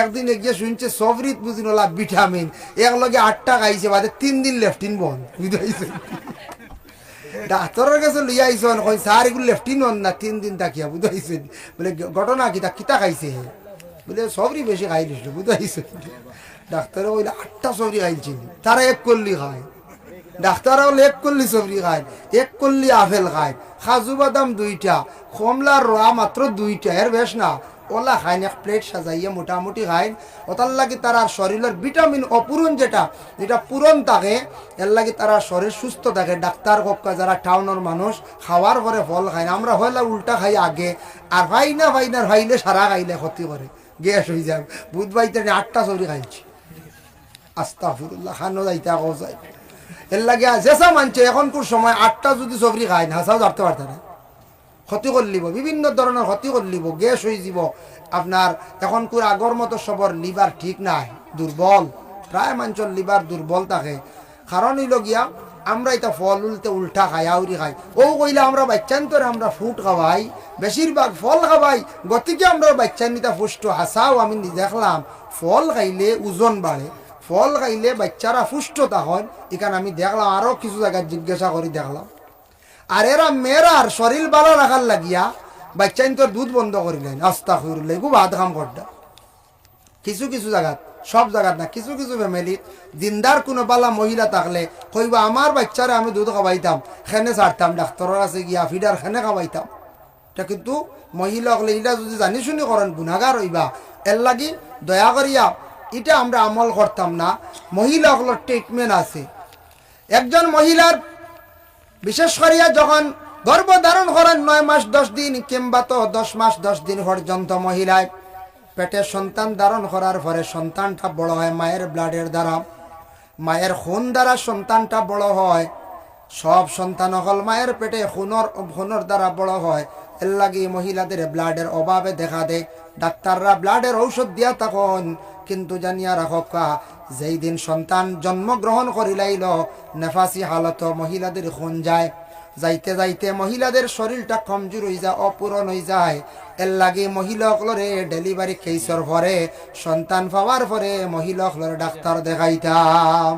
Speaker 1: একদিন গিয়ে শুনছে সবরিত বুঝিন ওলা ভিটামিন একলগে 8টা খাইছে, বাদে 3 দিন লেফটিন বন্ধ, বুঝাইছে। ডাক্তারের কাছে লইয়া আইসন কই স্যার এগুলো লেফটিন হন না 3 দিন তাকিয়া, বুঝাইছে। বলে ঘটনা কিতা কিতা খাইছে, বলে সবরি বেশি খাই দিছিল, বুঝাইছে। ডাক্তারে কইলে 8টা সবরি খাইছি, তারা 1 করলি খায়। ডাক্তার হলে 1 করলি সবরি খায়, 1 করলি আপেল খায়, কাজু বাদাম 2টা, কমলার রোয়া মাত্র 2টা, এর বেশ না। ওলা খাইন 1 প্লেট সাজাইয়া মোটামুটি খাইন। ওটার লাগে তার শরীরের ভিটামিন অপূরণ যেটা পূরণ থাকে, এর লাগে তারা শরীর সুস্থ থাকে। ডাক্তার কক্কা যারা টাউনের মানুষ খাওয়ার পরে ফল খায় না, আমরা হইলে উল্টা খাই আগে, আর ভাইলে সারা খাইলে ক্ষতি করে, গ্যাস হয়ে যায়। বুধ বাইতে 8টা সবরি খাইছি, আস্তাগফিরুল্লাহ, খানো যাইতে আগে যাই। এর লাগে যেসা মানছে এখনকার সময় 8টা যদি সবরি খায় না হাসাও ধরতে পারতে না, ক্ষতি করলিব, বিভিন্ন ধরনের ক্ষতি করলিব, গ্যাস হয়ে যাব আপনার। এখনকার আগর মতো সবর লিভার ঠিক নাই, দুর্বল, প্রায় মানুষের লিভার দুর্বল থাকে। কারণ হইল গিয়া আমরা এটা ফল উল্টা খাই, আউরি খাই। ও কইলে আমরা বাচ্চান্তরে আমরা ফুট খাওয়াই, বেশিরভাগ ফল খাওয়াই, গতিকে আমরা বাচ্চানিটা পুষ্ট হাসাও। আমি দেখলাম ফল খাইলে ওজন বাড়ে, ফল খাইলে বাচ্চারা পুষ্ট তখন। এখানে আমি দেখলাম আরো কিছু জায়গায় জিজ্ঞাসা করি দেখলাম। আর এরা মেয়েরার শরীর ভালো রাখার লাগিয়া বাচ্চাইন তোর দুধ বন্ধ করিলেন, আস্তাগফিরুল্লাহ, খুব বাদ কাম করটা। কিছু জায়গাত, সব জায়গাত না, কিছু ফ্যামিলিত দিনদার কোনো বালা মহিলা থাকলে কইবা আমার বাচ্চারে আমি দুধ খাওয়াইতাম, খেনে ছাড়তাম, ডাক্তারের কাছে গিয়া ফিডার খেনে খাওয়াইতাম। এটা কিন্তু মহিলা হলে এটা যদি জানি শুনি করেন গুনাগার হইবা। এর লাগি দয়া করিয়া এটা আমরা আমল করতাম না। মহিলা হলোর ট্রিটমেন্ট আছে। একজন মহিলার বিশেষ করিয়া যখন গর্ভ ধারণ করেন 9 মাস 10 দিন কিংবা তো 10 মাস 10 দিন পর্যন্ত মহিলায় পেটে সন্তান ধারণ করার পরে সন্তানটা বড় হয় মায়ের ব্লাডের দ্বারা, মায়ের খুন দ্বারা সন্তানটা বড় হয়। সব সন্তান হল মায়ের পেটে খুনের দ্বারা বড় হয়। এর লাগে মহিলাদের ব্লাডের অভাবে দেখা দেয়। ডাক্তাররা ব্লাডের ঔষধ দিয়া তখন, কিন্তু জানিয়া রাখা যেই দিন সন্তান জন্মগ্রহণ করিলাইল নেফাসি হালত মহিলাদের খুন যায়, যাইতে যাইতে মহিলাদের শরীরটা কমজোর হয়ে যায়, অপূরণ হয়ে যায়। এর লাগে মহিলাগুলোরে ডেলিভারি কেসর পরে সন্তান পাওয়ার পরে মহিলাগুলোর ডাক্তার দেখাইতাম।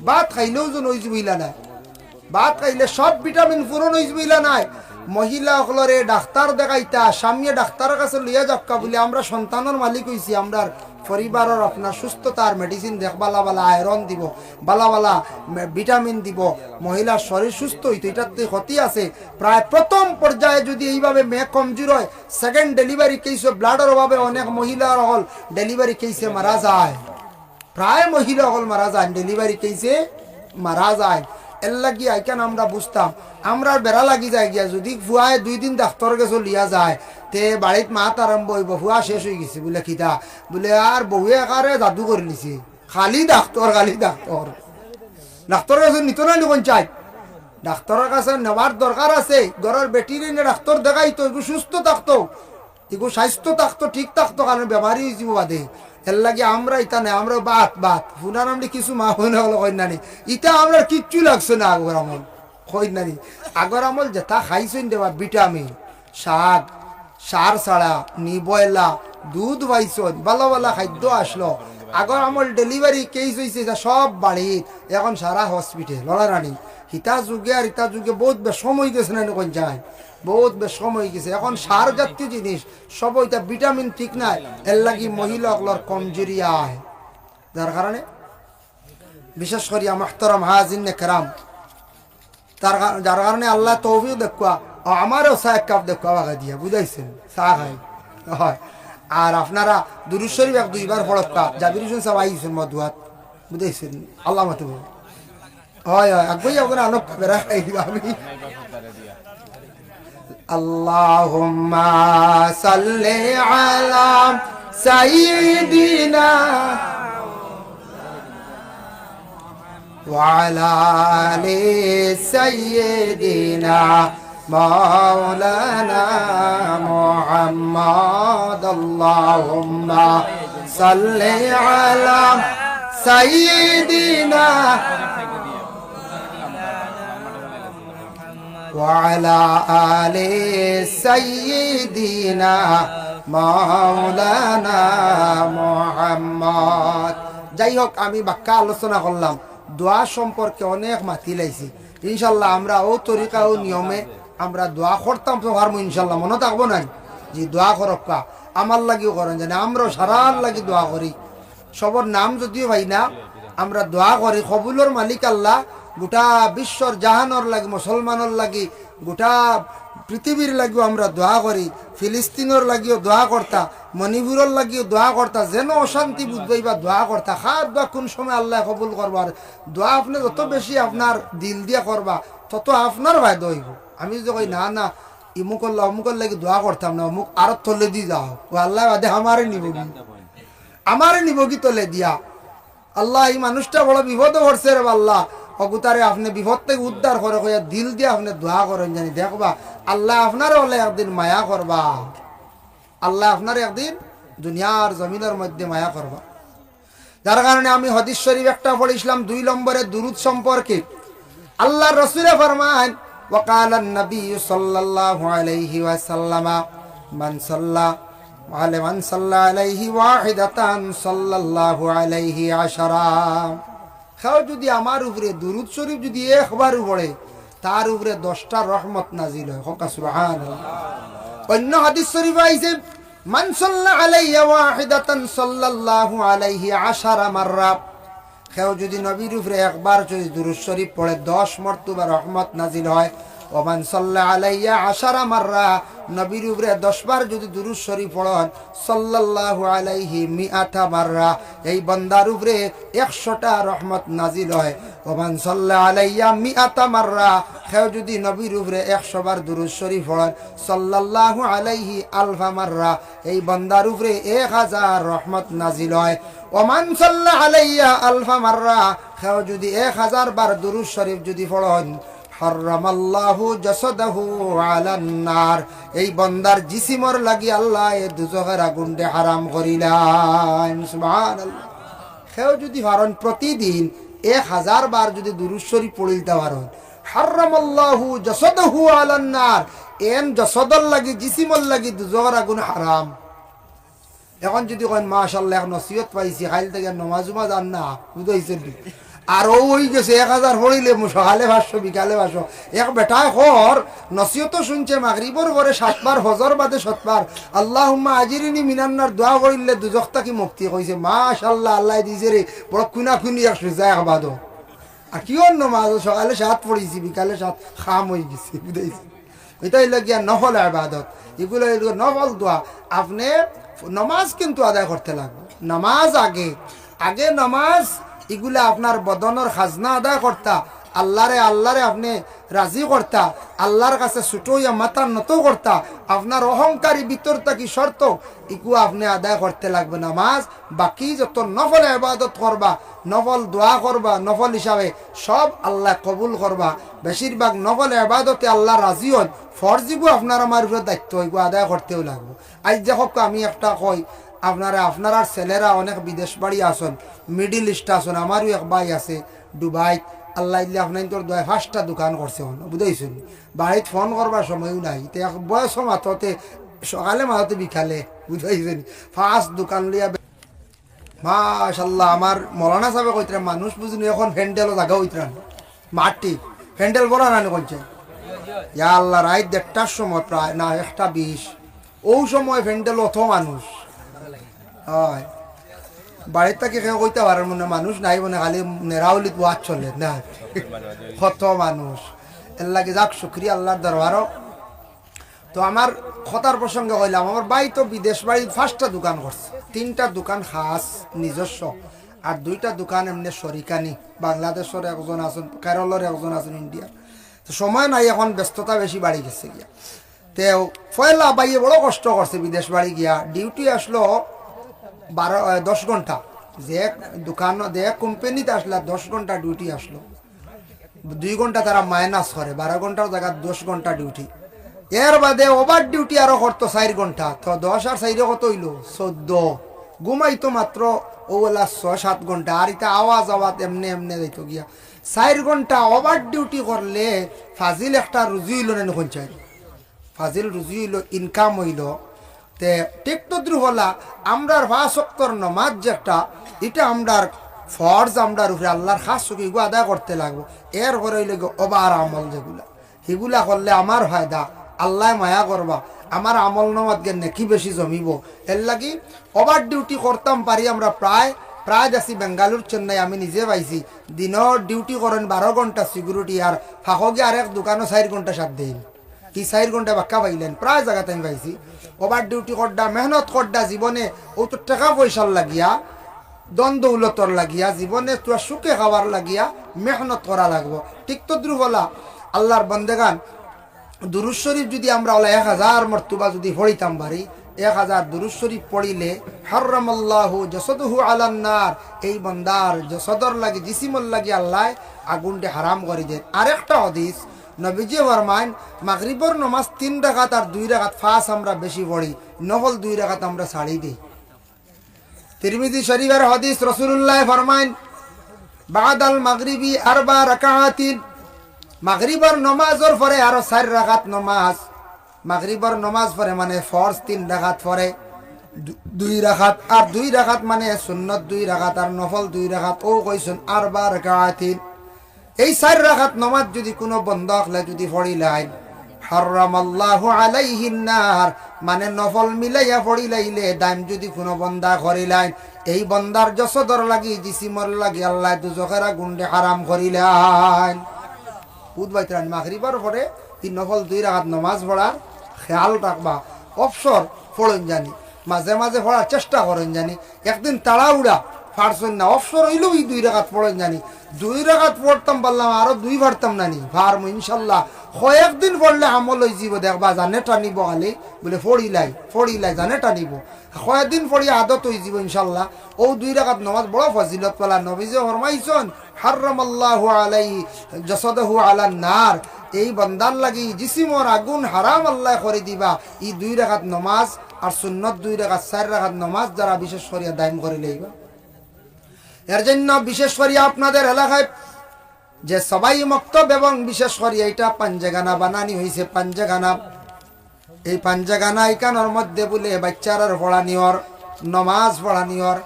Speaker 1: ভাত খাইলেও যেন ওই বুঝলা নাই, ভাত খাইলে সব ভিটামিন পূরণ হয়ে বুঝলা নাই। মহিলাগুলোরে ডাক্তার দেখাইতা, স্বামীয়ে ডাক্তারের কাছে লইয়া যাক্কা বলে আমরা সন্তানের মালিক হয়েছি, আমরা পরিবারের আপনার সুস্থতার মেডিসিন দেখ, বালা বালা আয়রন দিব, বালা বালা ভিটামিন দিব, মহিলার শরীর সুস্থ হইতো। এটাতে ক্ষতি আছে। প্রায় প্রথম পর্যায়ে যদি এইভাবে মেয়ে কমজোর হয়, সেকেন্ড ডেলিভারি কেসে ব্লাডের অভাবে অনেক মহিলার হল ডেলিভারি কেসে মারা যায়, প্রায় মহিলা হল মারা যায়, ডেলিভারি কেসে মারা যায়। এর লাগি আইকান আমরা বুঝতাম, আমরা বেড়া লাগি যায় গিয়া যদি ফুয়ায় 2 দিন ডাক্তার কাছে লিয়া যায়, তে বাড়িত মাত আরম্ভ হইব ফুয়া শেষ হয়ে গেছে বলে খিতা বলে আর বহুয়ে একারে জাদু করে নিছে, খালি ডাক্তার ডাক্তার কাছে নিত না নিকন চাই ডাক্তারের কাছে নেওয়ার দরকার আছে। ঘরের বেটির এনে ডাক্তার দেখাই তো এগু সুস্থ থাকতো, এগু স্বাস্থ্য থাকতো, ঠিক থাকতো, কারণ বেমারি হয়েছি বাদে। এর লাগে আমরা ইটা নেই, আমরা বাত ফুনার আমলি কিছু মা হইলে হলো কন্যানি ইটা আমরা কিচ্ছু লাগছে না। আগর আমল কন্যানি, আগর আমল যেটা খাইছেন দেওয়া ভিটামিন, শাক, সার ছাড়া, নিবয়লা, দুধ পাইছন, ভালো ভালো খাদ্য আসলো। আগর আমল ডেলিভারি কেস হয়েছে সব বাড়ির, এখন সারা হসপিটাল লড়ারানি। হিতা যুগে আর ইতা যুগে বহুত বেশম হয়ে গেছে না, কোন যায় বহুত বেশম হয়ে গেছে। এখন সার জাতীয় জিনিস সব ওইটা ভিটামিন ঠিক নাই, এর লাগি মহিলাগুলোর কমজোরি আয়। যার কারণে বিশেষ করিয়া মুহতারাম হাজিন কেরাম, যার কারণে আল্লাহ তৌফিক দেখুয়া আমারও চা এক কাপ দেখুয়া বাগা দিয়া, বুঝাইছেন চা খাই হয়। আর আপনারা দুরূদ শরীফ এক দুইবার পড়কা জাবির হোসেন সাহেব আইছেন মধুয়াত, বুঝাইছেন আল্লাহ মতো হয় হয় আগুই আপনার আনক বেড়া খাই দিবা। আমি আল্লাহুম্মা সাল্লি আলা সাইয়্যিদিনা ওয়া আলা আলি সাইয়্যিদিনা মাওলানা মুহাম্মদ। আল্লাহুম্মা সাল্লি আলা সাইয়্যিদিনা ওয়া আলা আলি সাইয়্যিদিনা মাওলানা মুহাম্মদ। যাই হোক, আমি বাক্কা আলোচনা করলাম, দোয়া সম্পর্কে অনেক মাতি লাইছি। ইনশাল্লাহ আমরা ও তরিকা ও নিয়মে আমরা দোয়া করতাম তো পারবো ইনশাল্লাহ, মনে থাকবো নাই যে দোয়া করক্কা আমার লাগিও করেন জানে, আমরাও সারার লাগি দোয়া করি। সবর নাম যদিও ভাই না, আমরা দোয়া করি কবুলর মালিক আল্লাহ। গোটা বিশ্বর জাহানোর লাগি, মুসলমানের লাগি, গোটা পৃথিবীর লাগিও আমরা দোয়া করি। ফিলিস্তিনের লাগিও দোয়া করতা, মণিপুরের লাগিও দোয়া করতা, যেন অশান্তি বুঝবাই বা দোয়া করতা। খার দোয়া কোন সময় আল্লাহ কবুল করবার। দোয়া আপনি যত বেশি আপনার দিল দিয়ে করবা তত আপনার ফায়দা হইব। আমি যদি কই না না ইমুকল্লা অমুকর লাগি দোয়া করতাম না, অমুক আরো তলে দিয়ে যাও, ও আল্লাহ বাদে আমারে নিব কি তলে দিয়া। আল্লাহ এই মানুষটা বড় বিপদে পড়ছে রে আল্লাহ, অগুতারে আপনি বিপদ থেকে উদ্ধার করে কইয়া দিল দিয়ে আপনি দোয়া করেন জানি, দেখবা আল্লাহ আপনার হলে একদিন মায়া করবা। আল্লাহ আপনার একদিন দুনিয়ার জমিনের মধ্যে মায়া করবা। যার কারণে আমি হাদিস শরীফ একটা পড়িছিলাম 2 নম্বরে দুরূদ সম্পর্কে। আল্লাহ রাসূলে ফরমান وقال النبي صلى الله عليه وسلم من صلى عليه واحدة صلى الله عليه 10। খাও যদি আমার উপরে দুরূদ শরীফ যদি একবার পড়ে তার উপরে 10টা রহমত নাজিল হয়। হোক সুবহানাল্লাহ। অন্য হাদিস শরীফ আইছে মান সাল্লা আলাইহি ওয়াহিদাতান সাল্লাল্লাহু আলাইহি 10 মাররা। কেউ যদি নবীর উপরে একবার যদি দুরূদ শরীফ পড়ে 10 মর্তবা রহমত নাজিল হয়। ওমান সাল্লা আলাইয়া 10 মাররা, নবীর উপরে 10 বার যদি দুরূদ শরীফ পড়েন সাল্লাল্লাহু আলাইহি মিআতা মাররা, এই বান্দার উপরে 100টা রহমত নাজিল হয়। ওমান সাল্লা আলাইয়া মিআতা মাররা, কেউ যদি নবীর উপরে 100 বার দুরূদ শরীফ পড়েন সাল্লাল্লাহু আলাইহি আলফা মাররা, এই বান্দার উপরে 1000 রহমত নাজিল হয়। ওমান সাল্লা আলাইয়া আলফা মাররা, কেউ যদি 1000 বার দুরূদ শরীফ যদি পড়েন হারামাল্লাহু জাসাদাহু আলান নার, এই বান্দার জিসিমর লাগি আল্লাহ এ দুজখের আগুনতে হারাম করিলেন। সুবহানাল্লাহ। কেউ যদি পারেন প্রতিদিন 1000 বার যদি দুরূদ শরীফ পড়িতে পারেন, হারামাল্লাহু জাসাদাহু আলান নার, এন জাসাদর লাগি জিসিমর লাগি দুজখের আগুন হারাম। এখন যদি কন মাশাআল্লাহ এক নসিহত পাইছি, খাইল থেকে নমাজুমা জান না বুঝাইছেন, আর ওই গেছে 1000 পড়িলে সকালে 500 বিকালে 500। এক বেটায় খর নসিহত শুনছে মাগরিবর পরে 7 বার, হজর বাদে 7 বার আল্লাহুম্মা আজিরিনি মিনান্নার দোয়া করিলে দুজখ থেকে মুক্তি কইছে। মাশাআল্লাহ, আল্লাহ দিছে রে বড় কুনাকুনি এক সুজায় আবাদ। আর কি অন্য মাঝ সকালে 7 পড়িছি বিকালে 7 খাম হয়ে গেছে, বুঝাইছি। এটাই লাগিয়া নফল ইবাদত, এগুলো নফল দোয়া। আপনি নামাজ কিন্তু আদায় করতে লাগবে। নামাজ আগে নামাজ এগুলা আপনার বদনের খাজনা আদায় করতা, আল্লাহরে আপনি রাজি করতা, আল্লাহর কাছে ছোট হইয়া মাথা নত করতা, আপনার অহংকারী ভিতর থাকি শর্ত ইকু আপনি আদায় করতে লাগবে নামাজ। বাকি যত নফল ইবাদত করবা, নফল দোয়া করবা, নফল হিসাবে সব আল্লাহ কবুল করবা। বেশিরভাগ নফল ইবাদতে আল্লাহ রাজি হন। ফরজিগু আপনার আমার উপরে দায়িত্ব হইব, আদায় করতেও লাগবো। আজ দেখো আমি একটা কই, আপনার ছেলেরা অনেক বিদেশ বাড়ি আসন, মিডিল ইস্ট আসন। আমারও এক ভাই আছে দুবাই, আল্লাহ ইল্লে আপনার তোর 5টা দোকান করছে বুঝাইছেন। বাড়িতে ফোন করবার সময়ও নাই, বয়স মাথতে সকালে মাথতে বিকালে বুঝাইছেন 5 দোকান লিয়া। মাশাল্লাহ আমার মৌলানা সাহেব কইতরা মানুষ বুঝিনি এখন হ্যান্ডেলও জায়গা হইতরান মাটি হ্যান্ডেল বড় রানি করছে। ইয়া আল্লাহ রাত 1টার সময় প্রায় না 1:20 ও সময় হ্যান্ডেল অত মানুষ হয়। বাড়ির থেকে কেউ কইতে পারেন মনে মানুষ নাই মনে খালি নেরাউলিত ওয়াজ চলে না কত মানুষ। এর লাগে যাক শুক্রিয়া আল্লাহর দরবারও। তো আমার কথার প্রসঙ্গে কইলাম, আমার ভাই তো বিদেশ বাড়ি 5টা দোকান করছে, 3টা দোকান খাস নিজস্ব, আর 2টা দোকান এমনি শরিকানি। বাংলাদেশের একজন আছেন, কেরলের একজন আছেন, ইন্ডিয়া। তো সময় নাই, এখন ব্যস্ততা বেশি বাড়ি গেছে গিয়া। তো পয়লা বাইয়ে বড় কষ্ট করছে বিদেশ বাড়ি গিয়া। ডিউটি আসলো 10 ঘন্টা, যে দোকান যে কোম্পানিতে আসলে 10 ঘন্টা ডিউটি আসলো। 2 ঘন্টা তারা মাইনাস করে, 12 ঘন্টার জায়গায় 10 ঘন্টা ডিউটি। এর বাদে ওভার ডিউটি আরো করতো 4 ঘন্টা। তো 10 আর 4 কত হইল 14। ঘুমাইতো মাত্র ওগুলা 6-7 ঘন্টা। আর এটা আওয়াজ এমনি এমনি যাইত গিয়া 4 ঘন্টা ওভার ডিউটি করলে ফাজিল একটা রুজি হইল না পঞ্চায়েত, ফাজিল রুজি হইল, ইনকাম হইল। তে ঠিক তদ্রু হলা আমরার 5 ওয়াক্তর নামাজ যেটা, এটা আমরার ফরজ, আমরার উপরে আল্লাহর খাস চোখে এগুলো আদায় করতে লাগবো। এর পরে হইলে ওবার আমল যেগুলা, সেগুলা করলে আমার ফায়দা, আল্লাহ মায়া করবা, আমার আমল নামাজ জ্ঞান কি বেশি জমিব। এর লাগি ওভার ডিউটি করতাম পারি আমরা প্রায় যাচ্ছি বেঙ্গালুর, চেন্নাই আমি নিজে পাইছি। দিনের ডিউটি করেন 12 ঘন্টা সিকিউরিটি, আর ফাঁকগে আরেক দোকানও 4 ঘন্টা সাত দিন। কি 4 ঘন্টা বাক্কা পাইলেন, প্রায় জায়গাতে আমি পাইছি। ওভার ডিউটি করডা, মেহনত করডা, জীবনে ও তো টাকা পয়সার লাগিয়া, দ্বন্দ্ব উলতর লাগিয়া, জীবনে তোর সুখে খাওয়ার লাগিয়া মেহনত করা লাগবো। ঠিক তো দ্রুবলা আল্লাহর বন্দেগান দুরূদ শরীফ যদি আমরা 1000 মর্তবা যদি পড়িতাম পারি, 1000 দুরূদ শরীফ পড়িলে হারামাল্লাহু জাসাদুহু আলান নার, এই বন্দার জাসাদর লাগি, জিসিমর লাগি আল্লাহ আগুনটি হারাম করে দেন। আরেকটা হাদিস নবীজি ফরমান, মাগরিবের নামাজ 3 রাকাত আর 2 রাকাত ফাঁস আমরা বেশি পড়ি, নফল 2 রাকাত আমরা ছাড়ি দিই। তিরমিজি শরীফের হাদিস, রাসূলুল্লাহ ফরমান বাদাল মাগরিবি 4 রাকাতিন, মাগরিবের নামাজের পরে আরো 4 রাকাত নামাজ। মাগরিবের নামাজ পরে মানে ফরজ 3 রাকাত পরে 2 রাকাত, আর 2 রাকাত মানে সুন্নত 2 রাকাত, আর নফল 2 রাকাত। ও কইছেন 4 রাকাতিন। এই 4 রাকাত নামাজ যদি কোনো বন্দা হলে যদি পড়িলাই, হারামাল্লাহু আলাইহিন নার, মানে নফল মিলাইয়া পড়িলাইলে দাম যদি কোনো বন্দা করিলাই, এই বন্দার যশোদর লাগি, জিসিমর লাগি আল্লাহ দুজখের আগুনটি হারাম করিলেন। বুধবাইতরান মাগরিবার পরে এই নফল 2 রাকাত নামাজ পড়ার খেয়াল রাখবা। অবসর পড়েন জানি, মাঝে মাঝে পড়ার চেষ্টা করেন জানি। একদিন তাড়াহুড়া পারছেন না, অবসর হইলেও 2 রাকাত পড়েন জানি। 2 রাকাত পড়তাম পারলাম, আরো 2 পারতাম নানি ভারমো ইনশাল্লাহ। কয়েকদিন পড়লে আমল হয়ে যাব, দেখবা জানে টানিব, খালি বলে ফড়িলাই জানে টানিব। কয়েকদিন পড়ি আদত হয়ে যাব ইনশাল্লাহ। ও 2 রাকাত নামাজ বড় ফজিলত পালা। নবীজি ফরমাইছেন হারামাল্লাহু আলাইহি জাসাদাহু আলান নার, এই বন্দার লাগি জিসিমর আগুন হারাম আল্লাহ করে দিবা। এই 2 রাকাত নামাজ আর সুন্নত 2 রাকাত 4 রাকাত নামাজ যারা বিশেষ করিয়া দায়ম করে লইবা। এর জন্য বিশেষ করিয়া আপনাদের এলাকায় যে সবাই মক্তব এবং বিশেষ করিয়া এটা পাঞ্জাগানা বানানি হয়েছে, পাঞ্জাগানা। এই পাঞ্জাগানা এখানোর মধ্যে বলে বাচ্চারার পড়ানিওর, নমাজ পড়ানিওর,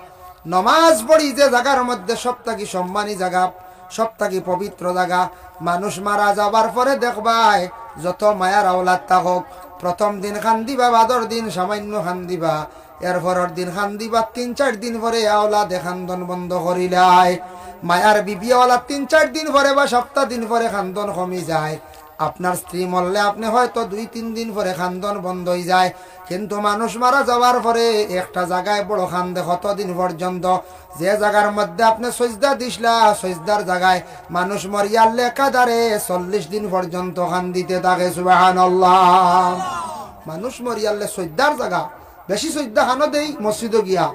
Speaker 1: নমাজ পড়ি যে জায়গার মধ্যে সবথেকে সম্মানী জায়গা, সবথেকে পবিত্র জায়গা। মানুষ মারা যাবার পরে দেখবাই যত মায়ার আওলাদ থাকুক, প্রথম দিন খান দিবা, বাদর দিন সামান্য খান দিবা, এরপরের দিন খান দিবা, 3-4 দিন পরে আওলাদে খান্দন বন্ধ করিলাই। মায়ার বিবি আওলাদ 3-4 দিন পরে বা সপ্তাহ দিন পরে খান্দন কমি যায়। আপনার স্ত্রী মরলে আপনি হয়তো 2-3 দিন পরে খান্দন বন্ধ হয়ে যায়, কিন্তু মানুষ মারা যাওয়ার পরে একটা জায়গায় বড় খান্দে কতদিন পর্যন্ত। যে জায়গার মধ্যে আপনি সজদা দিসলা, সজদার জায়গায় মানুষ মরিয়ার লেখাদারে 40 দিন পর্যন্ত খান্দিতে থাকে। সুবহানাল্লাহ। মানুষ মরিয়ালে সজদার জায়গা বেশি সজদা খানো দেই মসজিদে গিয়া,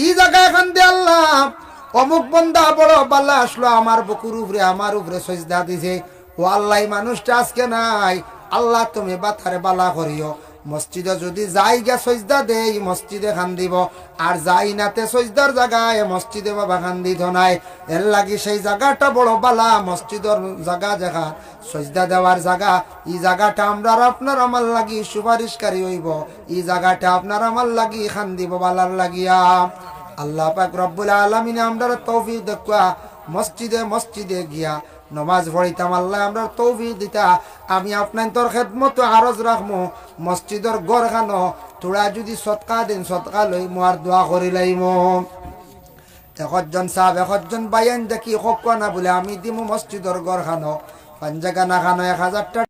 Speaker 1: ই জায়গায় খান্দে আল্লাহ অমুক বন্দা বড় বাল্লা আসলো আমার বুকুর উপরে, আমার উপরে সজদা দিছে, ও আল্লাহ মানুষটা আজকে নাই, আল্লাহ তুমি বাতারে বালা করিও। মসজিদে যদি যাই গা সজদা দেই মসজিদে খান দিব, আর যাই নাতে সজদার জায়গায় মসজিদে বাবা খান দিত নাই। এর লাগি সেই জায়গাটা বড় বালা, মসজিদের জায়গা জায়গা সজদা দেওয়ার জায়গা, এই জায়গাটা আমরা আপনার আমার লাগি সুপারিশকারী হইব, এই জায়গাটা আপনার আমার লাগি খান দিব বালার লাগিয়া। আল্লাহ পাক রব্বুল আলামিন আমরা তৌফিক দেখা মসজিদে মসজিদে গিয়া নমাজ পড়িতাম, আল্লাহ আমরা তৌফিক দিতা। আমি আপনার তোর খেদমত আরজ রাখমু, মসজিদের গড় খানো তোরা যদি সৎকা দিন সৎকা লই মোয়ার দোয়া করি লাইম। একজন সাহেব একজন বাইন দেখি হক না বলে আমি দিমু মসজিদের গড় খানো, পাঞ্জাগা না খানো 1000 টাকা